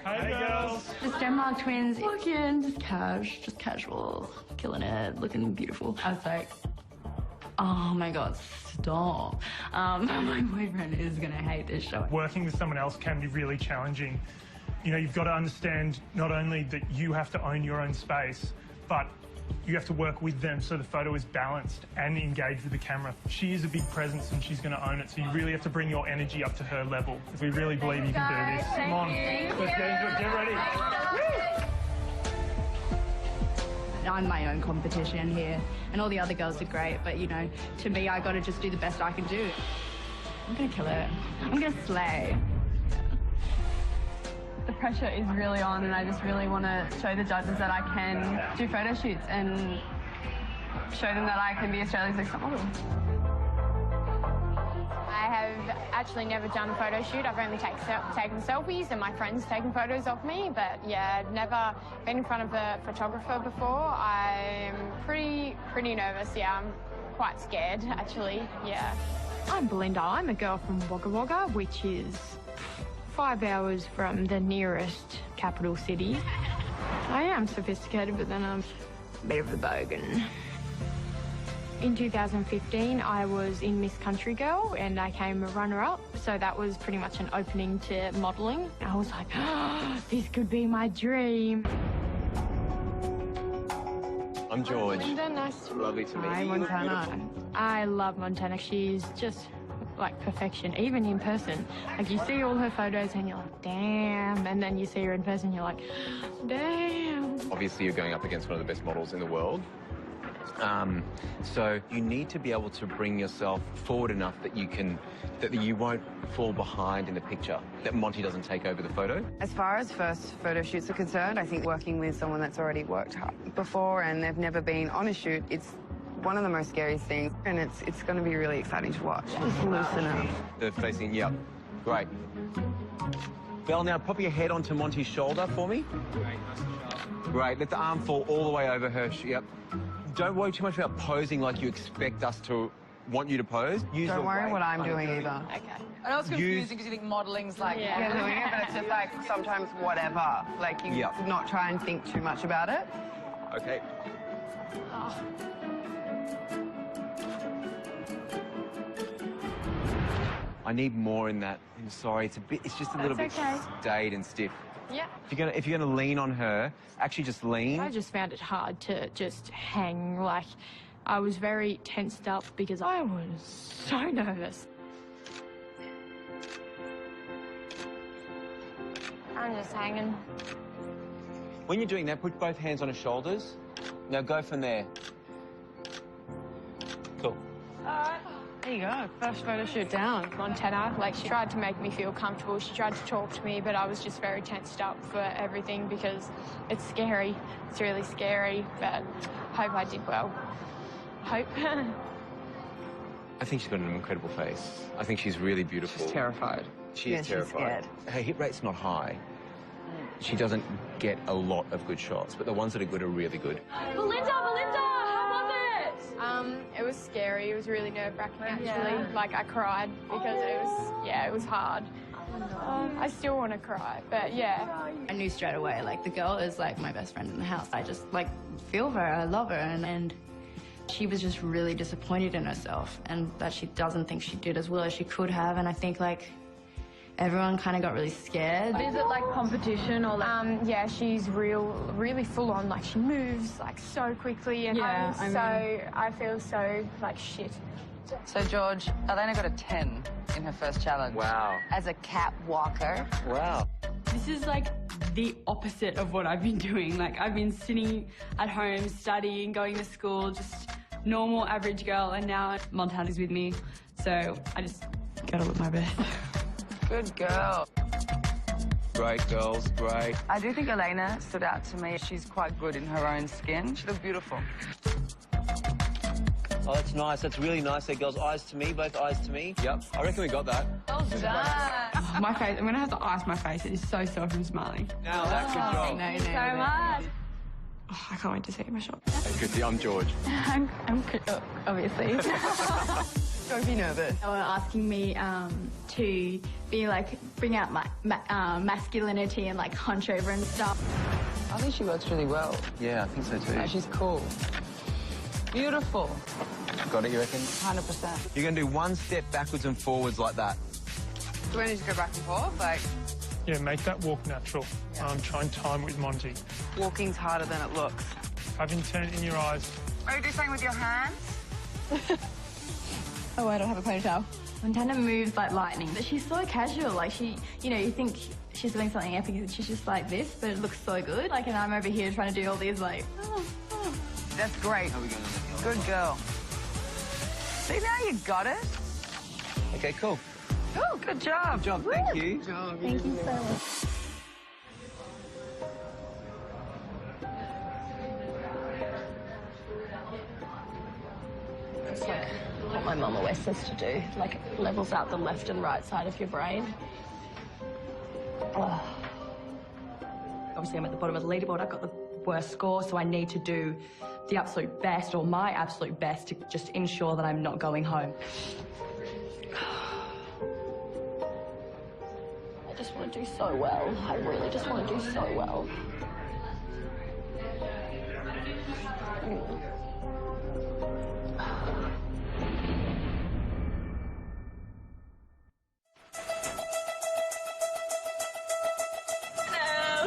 Speaker 6: Hey, girls.
Speaker 1: Just Denmark twins, looking just casual, killing it, looking beautiful. I was like, oh my God, stop. My boyfriend is gonna hate this show.
Speaker 6: Working with someone else can be really challenging. You know, you've got to understand not only that you have to own your own space, but you have to work with them so the photo is balanced and engaged with the camera. She is a big presence and she's going to own it, so you really have to bring your energy up to her level. We really believe you can do this. Come on, let's get into it. Get ready.
Speaker 2: I'm my own competition here, and all the other girls are great, but, you know, to me, I got to just do the best I can do. I'm going to kill it. I'm going to slay.
Speaker 10: The pressure is really on, and I just really want to show the judges that I can do photo shoots and show them that I can be Australia's next top model.
Speaker 19: I have actually never done a photo shoot. I've only taken selfies and my friends taken photos of me, but yeah, I've never been in front of a photographer before. I'm pretty nervous, yeah. I'm quite scared, actually, yeah.
Speaker 20: I'm Belinda. I'm a girl from Wagga Wagga, which is 5 hours from the nearest capital city. I am sophisticated, but then I'm a bit of a bogan. In 2015, I was in Miss Country Girl and I came a runner-up, so that was pretty much an opening to modelling. I was like, oh, this could be my dream.
Speaker 21: I'm George.
Speaker 20: Linda, nice to meet you.
Speaker 21: Lovely to meet you.
Speaker 20: Hi, Montana. I love Montana. She's just like perfection, even in person. Like, you see all her photos and you're like, damn, and then you see her in person, you're like, damn.
Speaker 21: Obviously, you're going up against one of the best models in the world. So you need to be able to bring yourself forward enough that you won't fall behind in the picture, that Monty doesn't take over the photo.
Speaker 16: As far as first photo shoots are concerned, I think working with someone that's already worked before and they've never been on a shoot, it's one of the most scariest things, and it's going to be really exciting to watch. Just loosen up.
Speaker 21: The facing, yep. Great. Belle, now pop your head onto Monty's shoulder for me. Great. Let the arm fall all the way over her. Yep. Don't worry too much about posing like you expect us to want you to pose.
Speaker 16: Don't worry what I'm doing either.
Speaker 18: Okay. I know it's confusing because you think modeling's like...
Speaker 16: Yeah, doing it, but it's just like sometimes whatever. Like, you not try and think too much about it.
Speaker 21: Okay.
Speaker 16: Oh.
Speaker 21: I need more in that. I'm sorry, it's just a little bit staid and stiff.
Speaker 20: Yeah.
Speaker 21: If you're gonna lean on her, actually just lean.
Speaker 20: I just found it hard to just hang. Like, I was very tensed up because I was so nervous.
Speaker 19: I'm just hanging.
Speaker 21: When you're doing that, put both hands on her shoulders. Now go from there. Cool.
Speaker 20: There you go. First photo shoot down. Montana, like, she tried to make me feel comfortable. She tried to talk to me, but I was just very tensed up for everything because it's scary. It's really scary, but hope I did well. Hope.
Speaker 21: I think she's got an incredible face. I think she's really beautiful.
Speaker 16: She's terrified.
Speaker 21: She is terrified.
Speaker 16: She's scared.
Speaker 21: Her hit rate's not high. She doesn't get a lot of good shots, but the ones that are good are really good.
Speaker 19: Belinda, how was it?
Speaker 20: It was scary. It was really nerve-wracking, actually. Like, I cried because it was hard. I still want to cry, but yeah.
Speaker 1: I knew straight away, like, the girl is, like, my best friend in the house. I just, like, feel her. I love her. And she was just really disappointed in herself and that she doesn't think she did as well as she could have. And I think, like, everyone kind of got really scared.
Speaker 20: Is it like competition or like... yeah, she's really full on. Like, she moves like so quickly and I feel so like shit.
Speaker 18: So, George, Elena got a 10 in her first challenge.
Speaker 21: Wow.
Speaker 18: As a catwalker.
Speaker 21: Wow.
Speaker 10: This is like the opposite of what I've been doing. Like, I've been sitting at home, studying, going to school, just normal, average girl, and now Montana's with me. So I just
Speaker 4: gotta look my best.
Speaker 3: Good girl.
Speaker 21: Great, girls, great.
Speaker 3: I do think Elena stood out to me. She's quite good in her own skin. She looked beautiful.
Speaker 21: Oh, that's nice. That's really nice there, girls. Eyes to me, both eyes to me. Yep. I reckon we got that.
Speaker 3: Well done.
Speaker 10: My face, I'm going to have to ice my face. It is so soft and smiling.
Speaker 21: Now that's good job.
Speaker 10: Thank you so much. Oh, I can't wait to see my shot.
Speaker 21: Hey, Chrissy, I'm George.
Speaker 2: I'm obviously.
Speaker 3: Don't be nervous.
Speaker 2: They were asking me to be like, bring out my masculinity and like hunch over and stuff.
Speaker 3: I think she works really well.
Speaker 21: Yeah, I think so too.
Speaker 3: She's cool. Beautiful.
Speaker 21: Got it, you reckon?
Speaker 3: 100%.
Speaker 21: You're going to do one step backwards and forwards like that.
Speaker 3: Do I need to go back and forth? Like,
Speaker 6: Yeah, make that walk natural. Try and time with Monty.
Speaker 3: walking's harder than it looks.
Speaker 6: Have intent in your eyes.
Speaker 3: Are you do something with your hands?
Speaker 2: Oh, I don't have a ponytail. Montana moves like lightning, but she's so casual. Like she, you know, you think she's doing something epic and she's just like this, but it looks so good. Like, and I'm over here trying to do all these like,
Speaker 3: That's great. Good girl. See, now you got it.
Speaker 21: Okay, cool.
Speaker 3: Oh, good job.
Speaker 21: Good job, thank you.
Speaker 2: Thank you so much.
Speaker 17: It's like what my mum always says to do, like it levels out the left and right side of your brain. Oh. Obviously, I'm at the bottom of the leaderboard. I've got the worst score, so I need to do the absolute best, or my absolute best, to just ensure that I'm not going home. I just want to do so well. I really just want to do so well.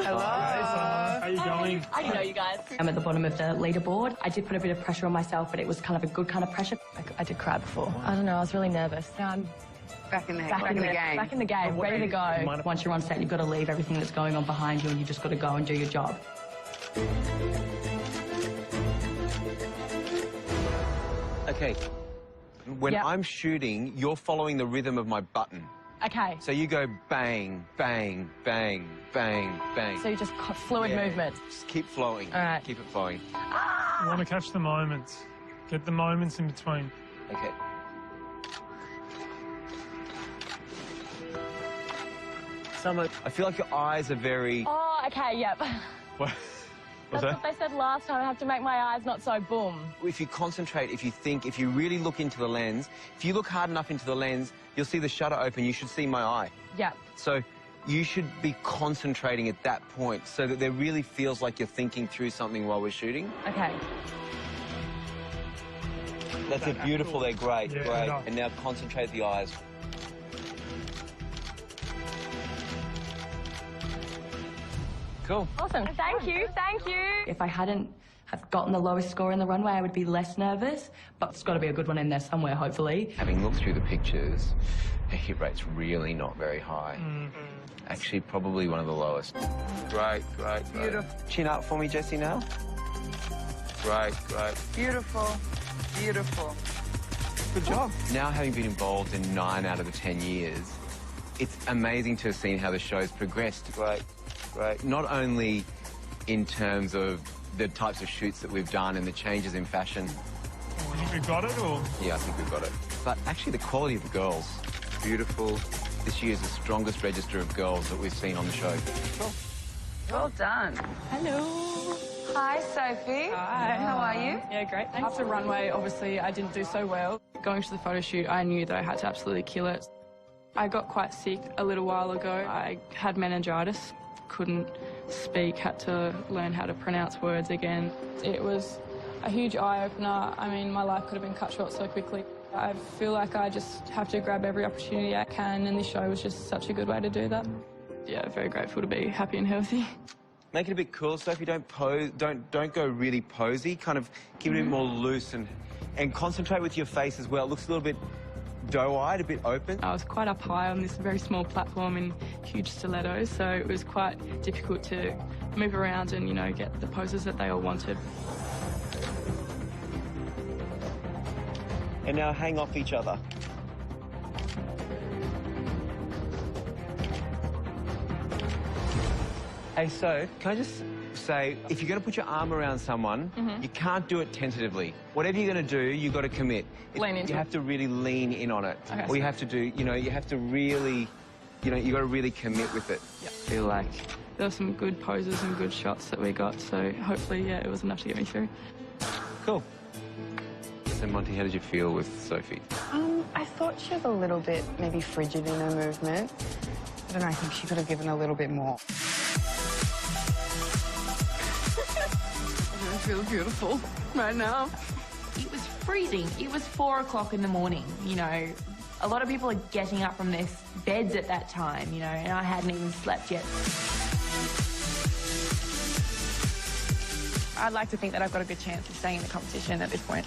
Speaker 6: Hello. How you going?
Speaker 17: I didn't know you guys. I'm at the bottom of the leaderboard. I did put a bit of pressure on myself, but it was kind of a good kind of pressure. I did cry before. I don't know, I was really nervous. Now I'm
Speaker 3: back in the game.
Speaker 17: Back in the game, ready to go. Once you're on set, you've got to leave everything that's going on behind you and you just got to go and do your job.
Speaker 21: Okay. When I'm shooting, you're following the rhythm of my button.
Speaker 17: Okay.
Speaker 21: So you go bang, bang, bang, bang, bang.
Speaker 17: So you just fluid movement.
Speaker 21: Just keep flowing.
Speaker 17: All right.
Speaker 21: Keep it flowing.
Speaker 6: You want to catch the moments. Get the moments in between.
Speaker 21: Okay. Summer, I feel like your eyes are very...
Speaker 17: Oh, okay, yep.
Speaker 21: What?
Speaker 17: That's what they said last time. I have to make my eyes not so boom.
Speaker 21: If you concentrate, if you think, if you really look into the lens, if you look hard enough into the lens, you'll see the shutter open. You should see my eye.
Speaker 17: Yep.
Speaker 21: So you should be concentrating at that point so that there really feels like you're thinking through something while we're shooting.
Speaker 17: Okay.
Speaker 21: That's it. Beautiful. They're great.
Speaker 6: Yeah,
Speaker 21: great.
Speaker 6: no.
Speaker 21: And now concentrate the eyes. Cool.
Speaker 17: Awesome. Thank you. Thank you. If I hadn't have gotten the lowest score in the runway, I would be less nervous. But it's got to be a good one in there somewhere, hopefully.
Speaker 21: Having looked through the pictures, her hit rate's really not very high. Actually, probably one of the lowest. Great, great, great.
Speaker 3: Beautiful.
Speaker 21: Chin up for me, Jessie, now. Great, great.
Speaker 3: Beautiful. Beautiful.
Speaker 21: Good job. Now, having been involved in 9 out of the 10 years, it's amazing to have seen how the show's progressed. Great, great. Not only in terms of the types of shoots that we've done and the changes in fashion.
Speaker 6: You think we've got it, or?
Speaker 21: Yeah, I think we've got it. But actually, the quality of the girls, beautiful. This year's the strongest register of girls that we've seen on the show.
Speaker 3: Cool. Well done.
Speaker 17: Hello.
Speaker 3: Hi, Sophie.
Speaker 4: Hi.
Speaker 3: How are you?
Speaker 4: Yeah, great. After runway, obviously, I didn't do so well. Going to the photo shoot, I knew that I had to absolutely kill it. I got quite sick a little while ago. I had meningitis, couldn't speak, had to learn how to pronounce words again. It was a huge eye-opener. I mean, my life could have been cut short so quickly. I feel like I just have to grab every opportunity I can, and this show was just such a good way to do that. Yeah, very grateful to be happy and healthy.
Speaker 21: Make it a bit cool, Sophie. Don't pose. Don't go really posy. Kind of keep it a bit more loose and concentrate with your face as well. It looks a little bit doe-eyed, a bit open.
Speaker 4: I was quite up high on this very small platform in huge stilettos, so it was quite difficult to move around and, you know, get the poses that they all wanted.
Speaker 21: And now hang off each other. Hey, so, can I just say, if you're going to put your arm around someone, you can't do it tentatively. Whatever you're going to do, you've got to commit.
Speaker 4: Lean into
Speaker 21: You
Speaker 4: it.
Speaker 21: have to really lean in on it.
Speaker 4: Okay.
Speaker 21: Or you have to do, you know, you have to really, you know, you've got to really commit with it.
Speaker 4: I feel like there were some good poses and good shots that we got, so hopefully, yeah, it was enough to get me through.
Speaker 21: Cool. So, Monty, how did you feel with Sophie?
Speaker 16: I thought she was a little bit maybe frigid in her movement. I don't know, I think she could have given a little bit more.
Speaker 4: I feel beautiful right now.
Speaker 5: It was freezing. It was 4 o'clock in the morning, you know. A lot of people are getting up from their beds at that time, you know, and I hadn't even slept yet.
Speaker 4: I'd like to think that I've got a good chance of staying in the competition at this point.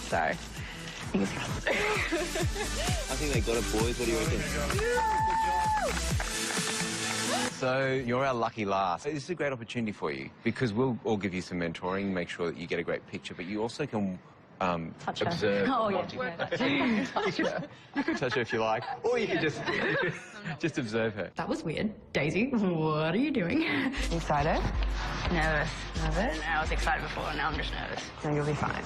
Speaker 4: So, fingers crossed.
Speaker 21: I think they got it, boys. What do you reckon? So, you're our lucky last. This is a great opportunity for you because we'll all give you some mentoring, make sure that you get a great picture, but you also can
Speaker 5: Touch her.
Speaker 21: observe.
Speaker 5: Oh, yeah.
Speaker 21: You can touch her if you like, or you can just observe her.
Speaker 1: That was weird. Daisy, what are you doing?
Speaker 16: Excited?
Speaker 1: Nervous.
Speaker 16: Nervous?
Speaker 1: I was excited before, now I'm just nervous.
Speaker 16: No, you'll be fine.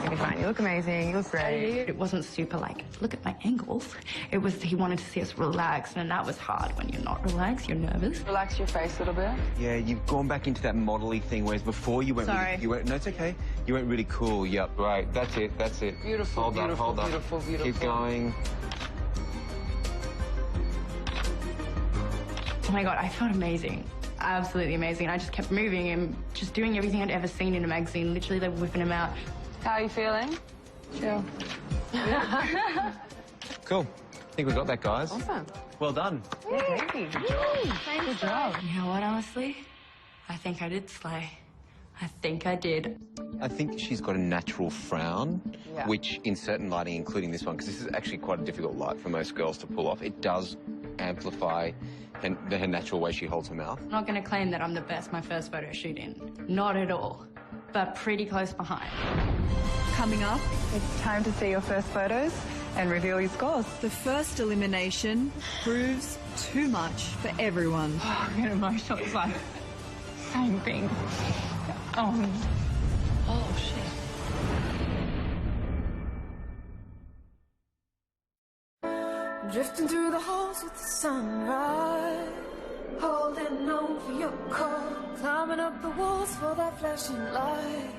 Speaker 16: You'll be fine. You look amazing. You look great.
Speaker 1: It wasn't super like, look at my angles. It was, he wanted to see us relax, and that was hard when you're not relaxed, you're nervous.
Speaker 16: Relax your face a little bit.
Speaker 21: Yeah, you've gone back into that modelly thing, whereas before you went
Speaker 1: Sorry.
Speaker 21: no, it's okay. You went really cool. Yep, right. That's it. That's it.
Speaker 16: Beautiful,
Speaker 21: hold
Speaker 16: beautiful,
Speaker 21: up, hold up.
Speaker 16: beautiful, beautiful.
Speaker 21: Keep going.
Speaker 1: Oh my God, I felt amazing. Absolutely amazing. I just kept moving and just doing everything I'd ever seen in a magazine. Literally, they were whipping them out.
Speaker 16: How are you feeling? Chill.
Speaker 21: Cool. I think we got that, guys.
Speaker 16: Awesome.
Speaker 21: Well done.
Speaker 16: Yeah, thank you. Good job.
Speaker 1: Good job. You know what, honestly? I think I did slay. I think I did.
Speaker 21: I think she's got a natural frown,
Speaker 1: Yeah.
Speaker 21: which in certain lighting, including this one, because this is actually quite a difficult light for most girls to pull off, it does amplify her natural way she holds her mouth.
Speaker 1: I'm not going to claim that I'm the best my first photo shoot in. Not at all. But pretty close behind.
Speaker 3: Coming up, it's time to see your first photos and reveal your scores.
Speaker 22: The first elimination proves too much for everyone.
Speaker 4: Oh, I get emotional. It's like, same thing.
Speaker 22: Oh, shit.
Speaker 9: Drifting through the halls with the sunrise, holding on for your call, climbing up the walls for that flashing light.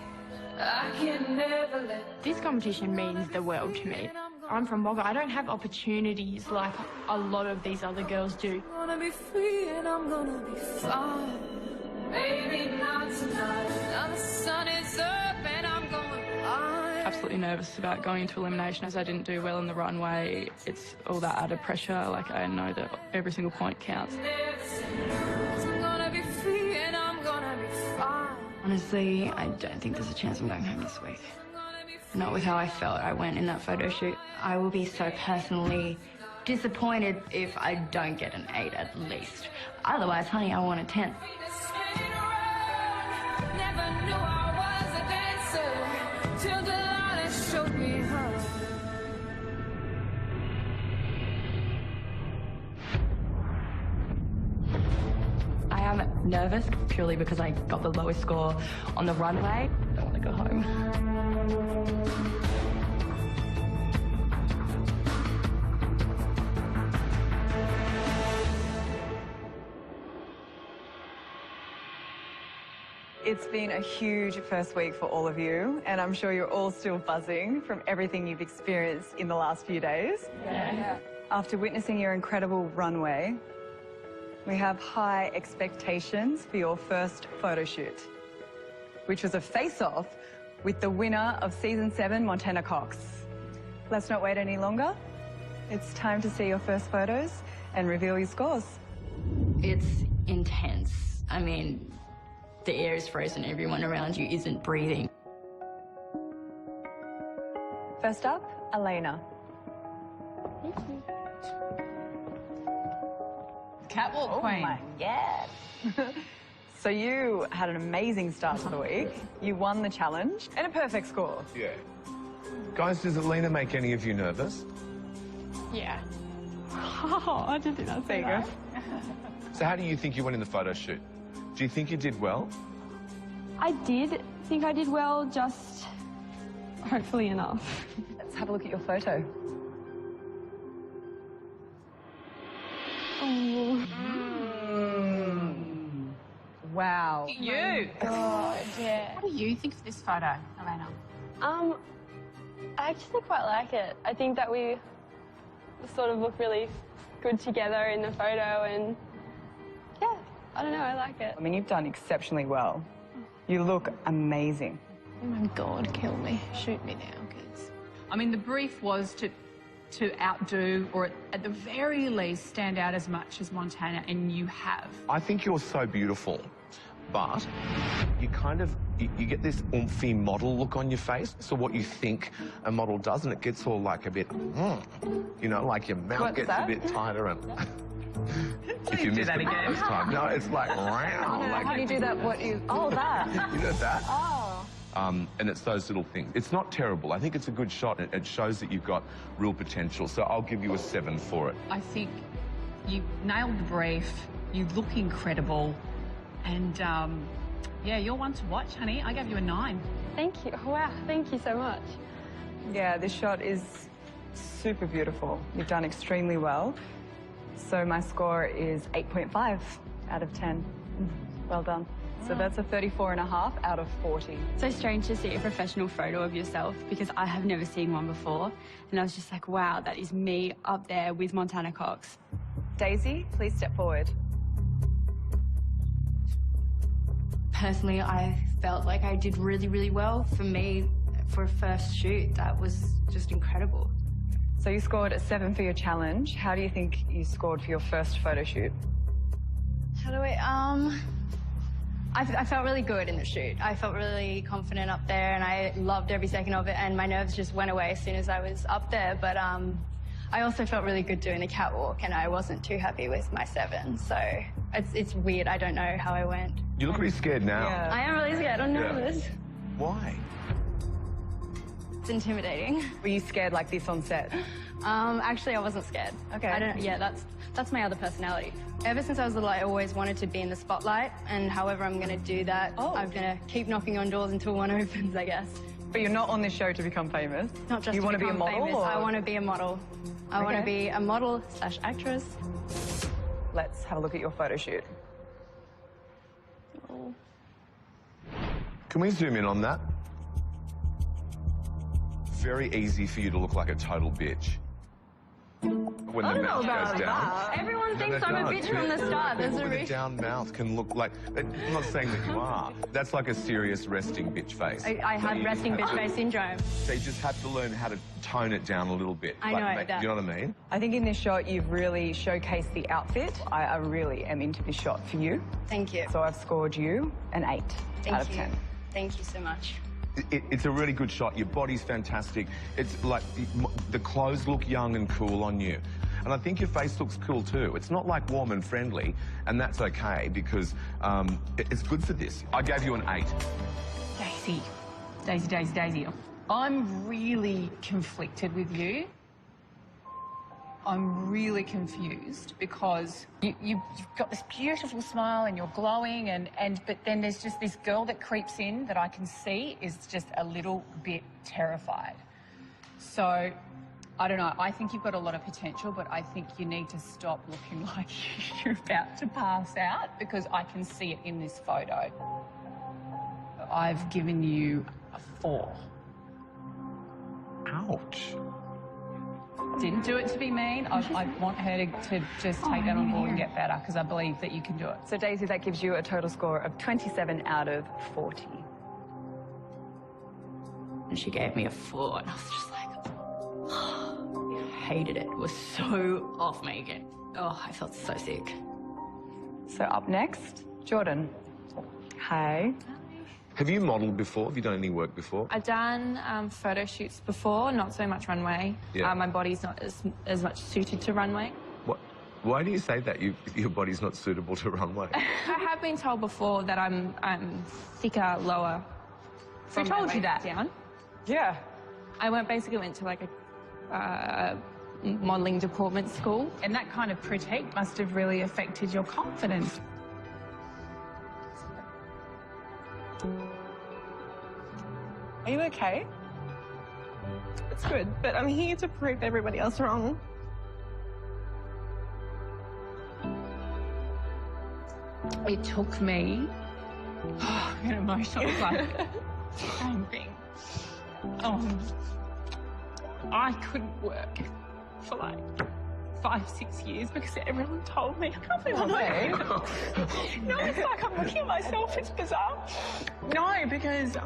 Speaker 9: I can never let
Speaker 20: This competition means the world to me. I'm from Wagga. I don't have opportunities like a lot of these other girls do.
Speaker 9: I'm gonna be free and I'm gonna be fine. Maybe not tonight. Now the sun is up and I'm going blind.
Speaker 4: Absolutely nervous about going into elimination as I didn't do well in the runway. It's all that added pressure. Like, I know that every single point counts.
Speaker 9: I'm gonna be free and I'm gonna be fine.
Speaker 1: Honestly, I don't think there's a chance I'm going home this week. Not with how I felt I went in that photo shoot. I will be so personally disappointed if I don't get an 8 at least. Otherwise, honey, I want a 10.
Speaker 9: Never knew I was a dancer till Delilah showed me how.
Speaker 1: I am nervous purely because I got the lowest score on the runway. I don't want to go home.
Speaker 3: It's been a huge first week for all of you, and I'm sure you're all still buzzing from everything you've experienced in the last few days.
Speaker 1: Yeah.
Speaker 3: After witnessing your incredible runway, we have high expectations for your first photo shoot, which was a face-off with the winner of Season 7, Montana Cox. Let's not wait any longer. It's time to see your first photos and reveal your scores.
Speaker 1: It's intense. I mean, the air is frozen. Everyone around you isn't breathing.
Speaker 3: First up, Elena.
Speaker 16: Catwalk queen.
Speaker 3: My, yes. So you had an amazing start to the week. You won the challenge and a perfect score.
Speaker 8: Yeah. Guys, does Elena make any of you nervous?
Speaker 20: Yeah.
Speaker 4: Oh, I didn't think that's
Speaker 3: There you go.
Speaker 8: So how do you think you went in the photo shoot? Do you think you did well?
Speaker 10: I did think I did well, just hopefully enough.
Speaker 3: Let's have a look at your photo. Wow.
Speaker 13: You.
Speaker 10: God, yeah.
Speaker 13: What do you think of this photo, Elena?
Speaker 2: I actually quite like it. I think that we sort of look really good together in the photo, and yeah, I don't know, I like it.
Speaker 3: I mean, you've done exceptionally well. You look amazing.
Speaker 20: Oh my God, kill me. Shoot me now, kids.
Speaker 13: I mean, the brief was to outdo, or at the very least, stand out as much as Montana, and you have.
Speaker 8: I think you're so beautiful, but you kind of, you get this oomphy model look on your face. So what you think a model does, and it gets all like a bit, you know, like your mouth gets a bit tighter and... If you missed it the first time. No, it's like round. Like,
Speaker 3: how do you do that? What you... Oh, that.
Speaker 8: You know that?
Speaker 3: Oh.
Speaker 8: And it's those little things. It's not terrible. I think it's a good shot. It shows that you've got real potential. So I'll give you a 7 for it.
Speaker 13: I think you nailed the brief. You look incredible. And, yeah, you're one to watch, honey. I gave you a 9.
Speaker 2: Thank you. Wow, thank you so much.
Speaker 3: Yeah, this shot is super beautiful. You've done extremely well. So my score is 8.5 out of 10. Well done. So that's a 34.5 out of 40.
Speaker 10: So strange to see a professional photo of yourself, because I have never seen one before. And I was just like, wow, that is me up there with Montana Cox.
Speaker 3: Daisy, please step forward.
Speaker 1: Personally, I felt like I did really, really well. For me, for a first shoot, that was just incredible.
Speaker 3: So you scored a 7 for your challenge. How do you think you scored for your first photo shoot?
Speaker 2: How do I felt really good in the shoot. I felt really confident up there, and I loved every second of it, and my nerves just went away as soon as I was up there. But I also felt really good doing the catwalk, and I wasn't too happy with my 7. So it's weird. I don't know how I went.
Speaker 8: You look pretty scared now.
Speaker 3: Yeah.
Speaker 2: I am really scared. I'm nervous.
Speaker 8: Why?
Speaker 2: It's intimidating.
Speaker 3: Were you scared like this on set?
Speaker 2: Actually, I wasn't scared.
Speaker 3: Okay.
Speaker 2: I don't. Yeah, that's my other personality. Ever since I was little, I always wanted to be in the spotlight, and however I'm going to do that, I'm going to keep knocking on doors until one opens, I guess.
Speaker 3: But you're not on this show to become famous.
Speaker 2: Not just
Speaker 3: you
Speaker 2: to
Speaker 3: want to be a model.
Speaker 2: famous.
Speaker 3: Or?
Speaker 2: I want to be a model. I want to be a model / actress.
Speaker 3: Let's have a look at your photo shoot.
Speaker 2: Oh.
Speaker 8: Can we zoom in on that? Very easy for you to look like a total bitch. When the mouth goes down.
Speaker 2: Everyone thinks I'm a bitch from the start. There's
Speaker 8: People
Speaker 2: a
Speaker 8: with a
Speaker 2: reason.
Speaker 8: down mouth can look like... I'm not saying that you are. That's like a serious resting bitch face.
Speaker 2: I have resting bitch face syndrome.
Speaker 8: So you just have to learn how to tone it down a little bit.
Speaker 2: I know that.
Speaker 8: Do you know what I mean?
Speaker 3: I think in this shot, you've really showcased the outfit. I really am into this shot for you.
Speaker 2: Thank you.
Speaker 3: So I've scored you an 8 out of 10.
Speaker 2: Thank you so much.
Speaker 8: It's a really good shot. Your body's fantastic. It's like the clothes look young and cool on you. And I think your face looks cool too. It's not like warm and friendly, and that's okay because it's good for this. I gave you an 8.
Speaker 13: Daisy. I'm really conflicted with you. I'm really confused because you've got this beautiful smile and you're glowing but then there's just this girl that creeps in that I can see is just a little bit terrified. So, I don't know, I think you've got a lot of potential, but I think you need to stop looking like you're about to pass out because I can see it in this photo. I've given you a 4.
Speaker 8: Ouch.
Speaker 13: Didn't do it to be mean. I want her to just take that on board and get better because I believe that you can do it.
Speaker 3: So Daisy, that gives you a total score of 27 out of 40.
Speaker 1: And she gave me a 4, and I was just like, oh, I hated it. It was so off me again. Oh, I felt so sick.
Speaker 3: So up next, Jordan. Hi.
Speaker 8: Have you modelled before? Have you done any work before?
Speaker 4: I've done photo shoots before, not so much runway.
Speaker 8: Yeah.
Speaker 4: My body's not as much suited to runway.
Speaker 8: What? Why do you say that? Your body's not suitable to runway?
Speaker 4: I have been told before that I'm thicker, lower.
Speaker 13: Who told you that?
Speaker 4: Down.
Speaker 3: Yeah.
Speaker 4: I basically went to like a modelling department school.
Speaker 13: And that kind of critique must have really affected your confidence.
Speaker 3: Are you okay?
Speaker 7: It's good, but I'm here to prove everybody else wrong.
Speaker 5: It took me... Oh, I'm getting emotional. It's like same thing. I couldn't work for like 5-6 years because everyone told me. I can't believe I'm like... No, it's like I'm looking at myself. It's bizarre. No, because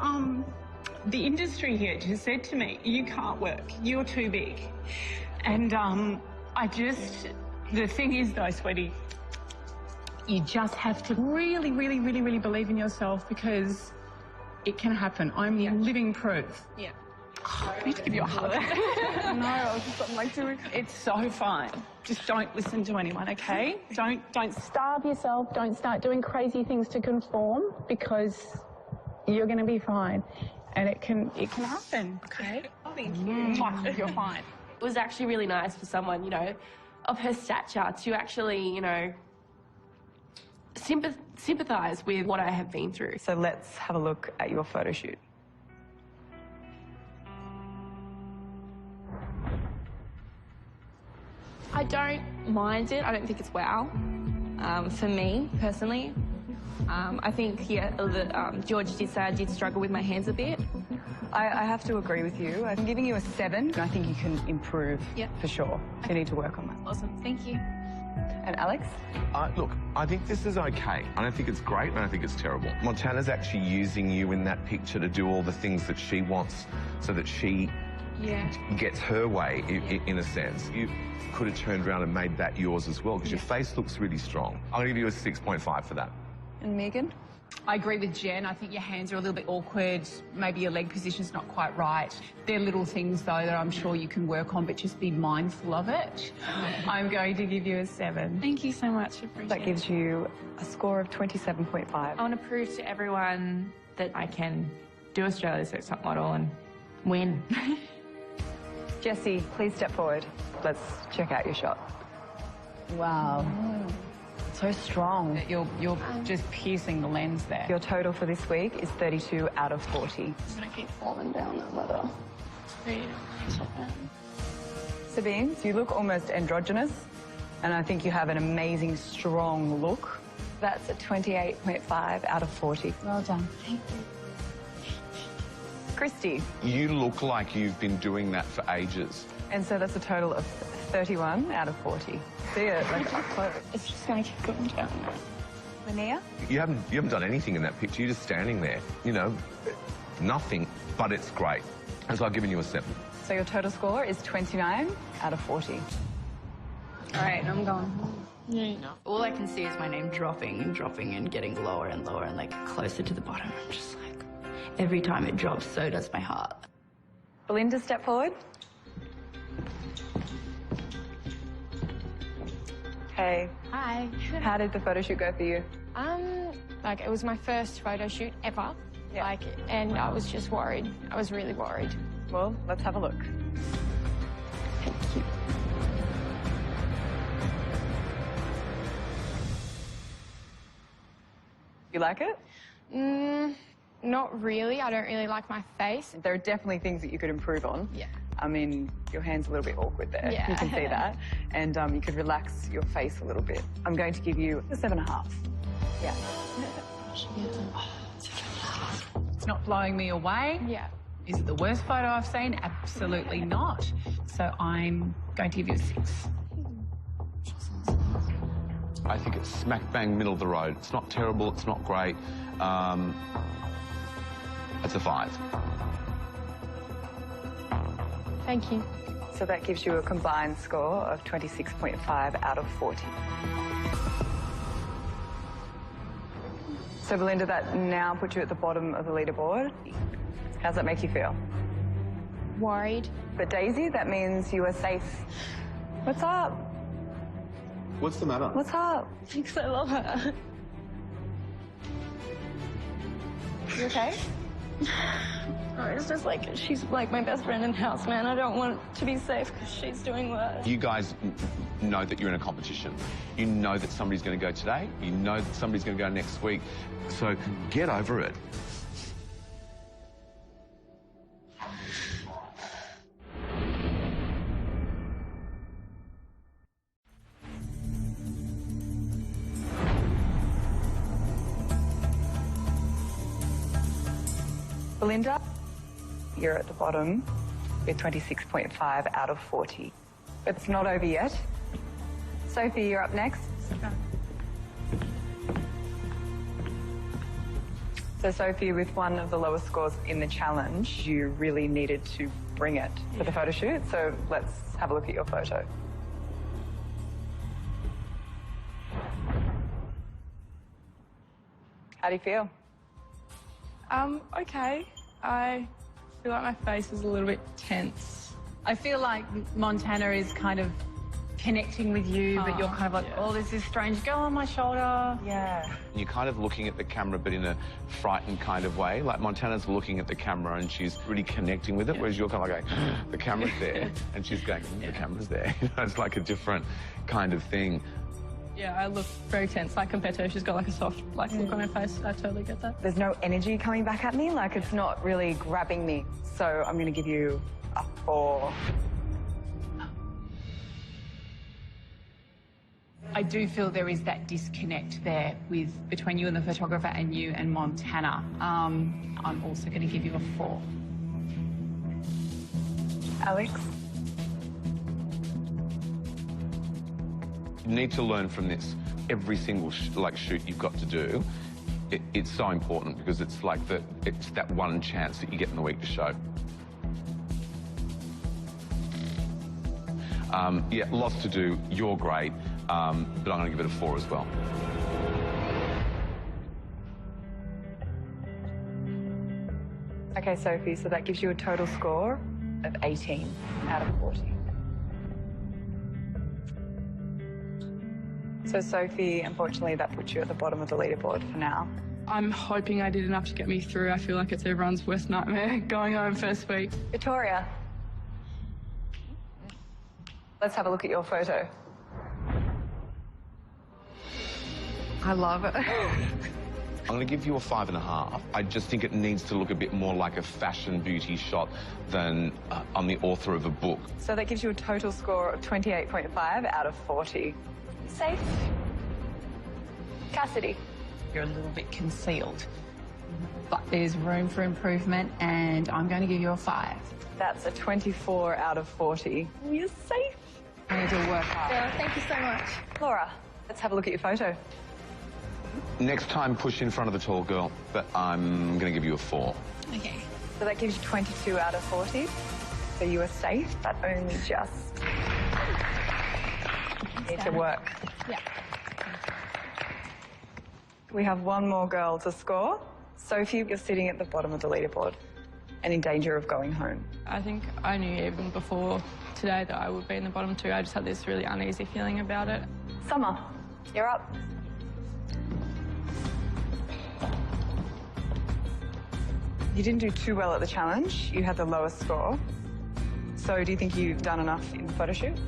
Speaker 5: the industry here just said to me, you can't work. You're too big. And I just... The thing is though, sweetie, you just have to really, really, really, really believe in yourself because it can happen. I'm living proof.
Speaker 7: Yeah.
Speaker 5: I need to give you a hug.
Speaker 7: No, I was just like, it's so fine. Just don't listen to anyone, okay? Don't starve yourself. Don't start doing crazy things to conform because you're going to be fine. And it can happen, okay?
Speaker 5: Thank you.
Speaker 7: You're fine.
Speaker 12: It was actually really nice for someone, you know, of her stature to actually, you know, sympathise with what I have been through.
Speaker 3: So let's have a look at your photo shoot.
Speaker 12: I don't mind it. I don't think it's wow. For me, personally. I think, George did say I did struggle with my hands a bit.
Speaker 3: I have to agree with you. I'm giving you a 7. I think you can improve for sure. You need to work on that.
Speaker 12: Awesome. Thank you.
Speaker 3: And Alex?
Speaker 8: Look, I think this is okay. I don't think it's great, and I don't think it's terrible. Montana's actually using you in that picture to do all the things that she wants so that she gets her way, in a sense. You could have turned around and made that yours as well, because your face looks really strong. I'm going to give you a 6.5 for that.
Speaker 3: And Megan?
Speaker 13: I agree with Jen. I think your hands are a little bit awkward. Maybe your leg position's not quite right. They're little things, though, that I'm sure you can work on, but just be mindful of it. I'm going to give you a 7.
Speaker 12: Thank you so much. I appreciate
Speaker 3: That gives you a score of 27.5.
Speaker 5: I want to prove to everyone that I can do Australia's Next Top Model and win.
Speaker 3: Jessie, please step forward. Let's check out your shot. Wow. So strong.
Speaker 13: You're just piercing the lens there.
Speaker 3: Your total for this week is 32 out of 40.
Speaker 12: I'm going to keep falling down that ladder.
Speaker 3: Sabine, you look almost androgynous, and I think you have an amazing, strong look. That's a 28.5 out of 40.
Speaker 12: Well done. Thank you.
Speaker 3: Christy.
Speaker 8: You look like you've been doing that for ages.
Speaker 3: And so that's a total of 31 out of 40. See it, like up close.
Speaker 12: It's just going to keep going down.
Speaker 3: Linnea?
Speaker 8: You haven't done anything in that picture. You're just standing there. You know, nothing, but it's great. And so I've given you a 7.
Speaker 3: So your total score is 29 out of 40.
Speaker 2: All right, I'm going.
Speaker 1: Yeah. All I can see is my name dropping and dropping and getting lower and lower and like closer to the bottom. I'm just like, every time it drops, so does my heart.
Speaker 3: Belinda, step forward. Hey.
Speaker 20: Hi.
Speaker 3: How did the photo shoot go for you?
Speaker 20: Like, it was my first photo shoot ever.
Speaker 3: Yeah.
Speaker 20: Like, and I was just worried. I was really worried.
Speaker 3: Well, let's have a look.
Speaker 20: Thank you.
Speaker 3: You like it?
Speaker 20: Not really. I don't really like my face.
Speaker 3: There are definitely things that you could improve on.
Speaker 20: Yeah.
Speaker 3: I mean, your hand's a little bit awkward there.
Speaker 20: Yeah.
Speaker 3: You can see that. And you could relax your face a little bit. I'm going to give you a 7.5. Yeah.
Speaker 13: It's not blowing me away.
Speaker 20: Yeah.
Speaker 13: Is it the worst photo I've seen? Absolutely not. So I'm going to give you a 6.
Speaker 8: I think it's smack bang middle of the road. It's not terrible, it's not great. It's a 5.
Speaker 20: Thank you.
Speaker 3: So that gives you a combined score of 26.5 out of 40. So Belinda, that now puts you at the bottom of the leaderboard. How's that make you feel?
Speaker 20: Worried.
Speaker 3: But Daisy, that means you are safe. What's up?
Speaker 8: What's the matter?
Speaker 3: What's up?
Speaker 20: Because I love her.
Speaker 3: You okay?
Speaker 20: It's just like, she's like my best friend in house, man. I don't want to be safe because she's doing worse.
Speaker 8: You guys know that you're in a competition. You know that somebody's going to go today. You know that somebody's going to go next week. So get over it.
Speaker 3: Belinda, you're at the bottom with 26.5 out of 40. It's not over yet. Sophie, you're up next. So Sophie, with one of the lowest scores in the challenge, you really needed to bring it for the photo shoot. So let's have a look at your photo. How do you feel?
Speaker 4: Okay. I feel like my face is a little bit tense.
Speaker 13: I feel like Montana is kind of connecting with you, but you're kind of like, oh, there's this strange girl on my shoulder.
Speaker 3: Yeah.
Speaker 8: You're kind of looking at the camera, but in a frightened kind of way. Like Montana's looking at the camera and she's really connecting with it, whereas you're kind of like going, the camera's there, and she's going, the camera's there. You know, it's like a different kind of thing.
Speaker 4: Yeah, I look very tense, like compared to her. She's got like a soft look on her face. I totally get that.
Speaker 3: There's no energy coming back at me, like it's not really grabbing me. So I'm going to give you a 4.
Speaker 13: I do feel there is that disconnect there between you and the photographer and you and Montana. I'm also going to give you a 4.
Speaker 3: Alex?
Speaker 8: You need to learn from this. Every single shoot you've got to do, it's so important because it's like it's that one chance that you get in the week to show. Yeah, lots to do. You're great, but I'm going to give it a 4 as well.
Speaker 3: Okay, Sophie, so that gives you a total score of 18 out of 40. So, Sophie, unfortunately, that puts you at the bottom of the leaderboard for now.
Speaker 4: I'm hoping I did enough to get me through. I feel like it's everyone's worst nightmare going home first week.
Speaker 3: Victoria, let's have a look at your photo.
Speaker 11: I love it.
Speaker 8: I'm going to give you a 5.5. I just think it needs to look a bit more like a fashion beauty shot than I'm the author of a book.
Speaker 3: So that gives you a total score of 28.5 out of 40. Safe. Cassidy.
Speaker 13: You're a little bit concealed, but there's room for improvement, and I'm going to give you a 5.
Speaker 3: That's a 24 out of 40. You're safe.
Speaker 13: I need to work hard.
Speaker 3: Yeah, thank you so much. Laura, let's have a look at your photo.
Speaker 8: Next time, push in front of the tall girl, but I'm going to give you a 4.
Speaker 3: Okay. So that gives you 22 out of 40. So you are safe, but only just need to work.
Speaker 19: Yeah.
Speaker 3: We have one more girl to score. Sophie, you're sitting at the bottom of the leaderboard and in danger of going home.
Speaker 4: I think I knew even before today that I would be in the bottom 2. I just had this really uneasy feeling about it.
Speaker 3: Summer, you're up. You didn't do too well at the challenge. You had the lowest score. So do you think you've done enough in the photo shoot?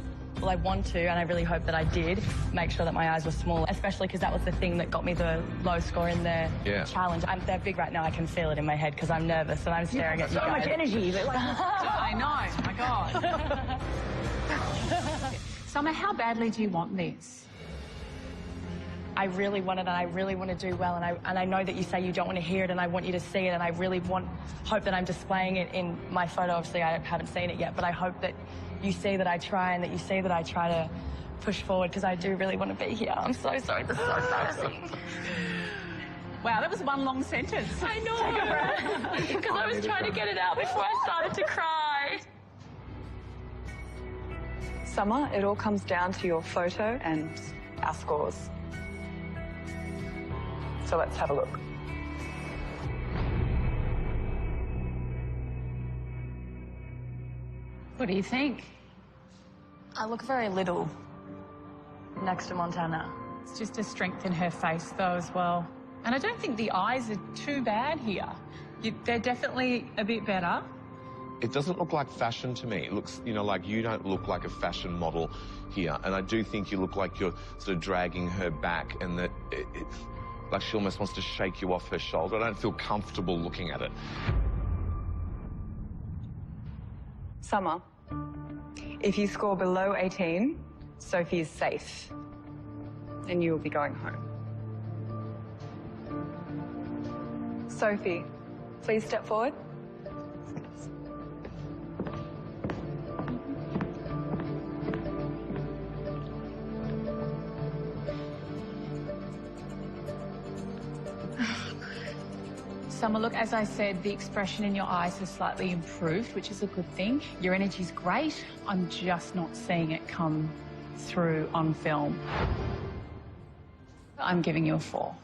Speaker 17: Well, I want to, and I really hope that I did make sure that my eyes were small, especially because that was the thing that got me the low score in the challenge. They're big right now. I can feel it in my head because I'm nervous and I'm staring at you guys.
Speaker 13: So much energy. I know. My God. Summer, how badly do you want this?
Speaker 17: I really want it, and I really want to do well, and I know that you say you don't want to hear it, and I want you to see it, and I really hope that I'm displaying it in my photo. Obviously, I haven't seen it yet, but I hope that you see that I try and that you see that I try to push forward because I do really want to be here. I'm so sorry. This is so embarrassing.
Speaker 13: Wow, that was one long sentence.
Speaker 17: I know. Because I was trying to get it out before I started to cry.
Speaker 3: Summer, it all comes down to your photo and our scores. So let's have a look.
Speaker 13: What do you think?
Speaker 17: I look very little next to Montana.
Speaker 13: It's just to strengthen her face, though, as well. And I don't think the eyes are too bad here. They're definitely a bit better.
Speaker 8: It doesn't look like fashion to me. It looks, you know, like you don't look like a fashion model here. And I do think you look like you're sort of dragging her back and that it's like she almost wants to shake you off her shoulder. I don't feel comfortable looking at it.
Speaker 3: Summer, if you score below 18, Sophie is safe and you will be going home. Sophie, please step forward.
Speaker 7: Summer, look, as I said, the expression in your eyes has slightly improved, which is a good thing. Your energy's great. I'm just not seeing it come through on film. I'm giving you a 4.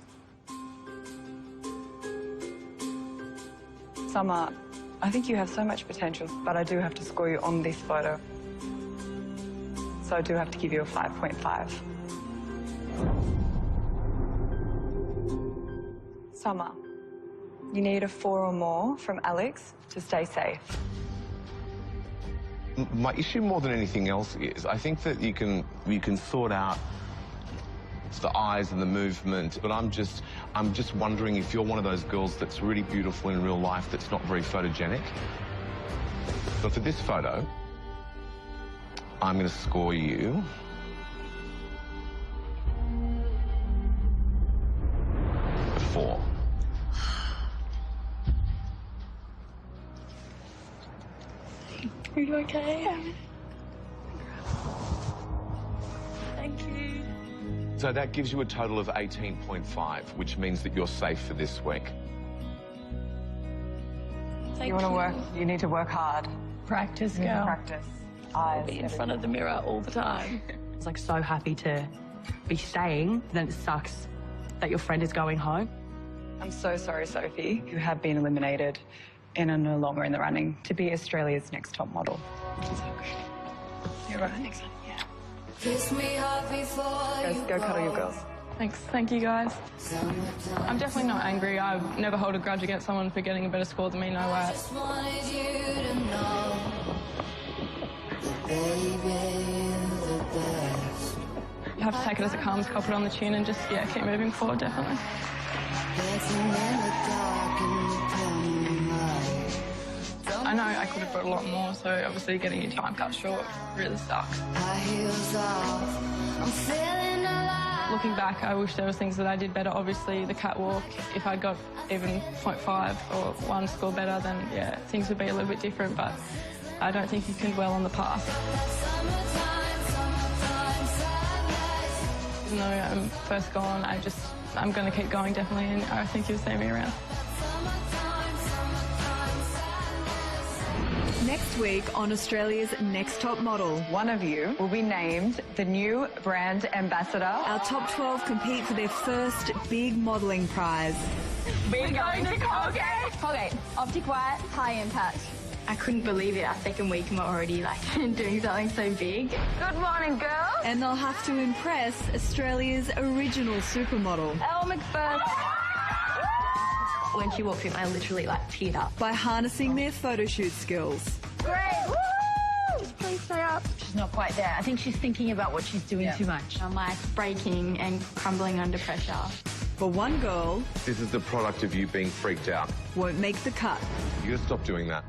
Speaker 3: Summer, I think you have so much potential, but I do have to score you on this photo. So I do have to give you a 5.5. Summer, you need a 4 or more from Alex to stay safe.
Speaker 8: My issue more than anything else is I think that you can sort out the eyes and the movement, but I'm just wondering if you're one of those girls that's really beautiful in real life that's not very photogenic. But for this photo, I'm going to score you a 4.
Speaker 7: Are you okay? Thank you.
Speaker 8: So that gives you a total of 18.5, which means that you're safe for this week.
Speaker 3: You want to work, you need to work hard.
Speaker 7: Practice,
Speaker 3: You need to
Speaker 7: girl.
Speaker 3: practice. Eyes.
Speaker 7: Be in front of the mirror all the time.
Speaker 14: I was like so happy to be staying, then it sucks that your friend is going home.
Speaker 3: I'm so sorry, Sophie. You have been eliminated and are no longer in the running to be Australia's next top model. You're right.
Speaker 7: Thanks, yeah.
Speaker 9: Kiss me hard before
Speaker 3: Guys,
Speaker 9: you
Speaker 3: go cuddle your girls.
Speaker 4: Thanks, thank you guys. I'm definitely not angry. I never hold a grudge against someone for getting a better score than me, no way.
Speaker 9: Just wanted you to know, baby, you're the best.
Speaker 4: You have to take it as it comes, cop it on the chin and just, yeah, keep moving forward, definitely.
Speaker 9: Dancing in the dark in the dim light.
Speaker 4: I know I could have got a lot more, so obviously getting your time cut short really sucks.
Speaker 9: High heels off, I'm feeling alive.
Speaker 4: Looking back, I wish there was things that I did better. Obviously, the catwalk, if I got even 0.5 or 1 score better, then, yeah, things would be a little bit different, but I don't think you can dwell on the past. Even though I'm first gone, I'm going to keep going, definitely, and I think you'll see me around.
Speaker 22: Next week on Australia's Next Top Model.
Speaker 3: One of you will be named the new brand ambassador.
Speaker 22: Our top 12 compete for their first big modelling prize.
Speaker 2: We're going to Colgate. Colgate, Optic White, high impact. I couldn't believe it. Our second week and we're already like doing something so big. Good morning, girls.
Speaker 22: And they'll have to impress Australia's original supermodel.
Speaker 2: Elle McFirst. When she walked in, I literally like teared up.
Speaker 22: By harnessing their photo shoot skills.
Speaker 2: Great. Woo! Please stay up.
Speaker 15: She's not quite there. I think she's thinking about what she's doing too much.
Speaker 2: I'm like breaking and crumbling under pressure.
Speaker 22: For one girl,
Speaker 8: This is the product of you being freaked out.
Speaker 22: won't make the cut.
Speaker 8: You gotta stop doing that.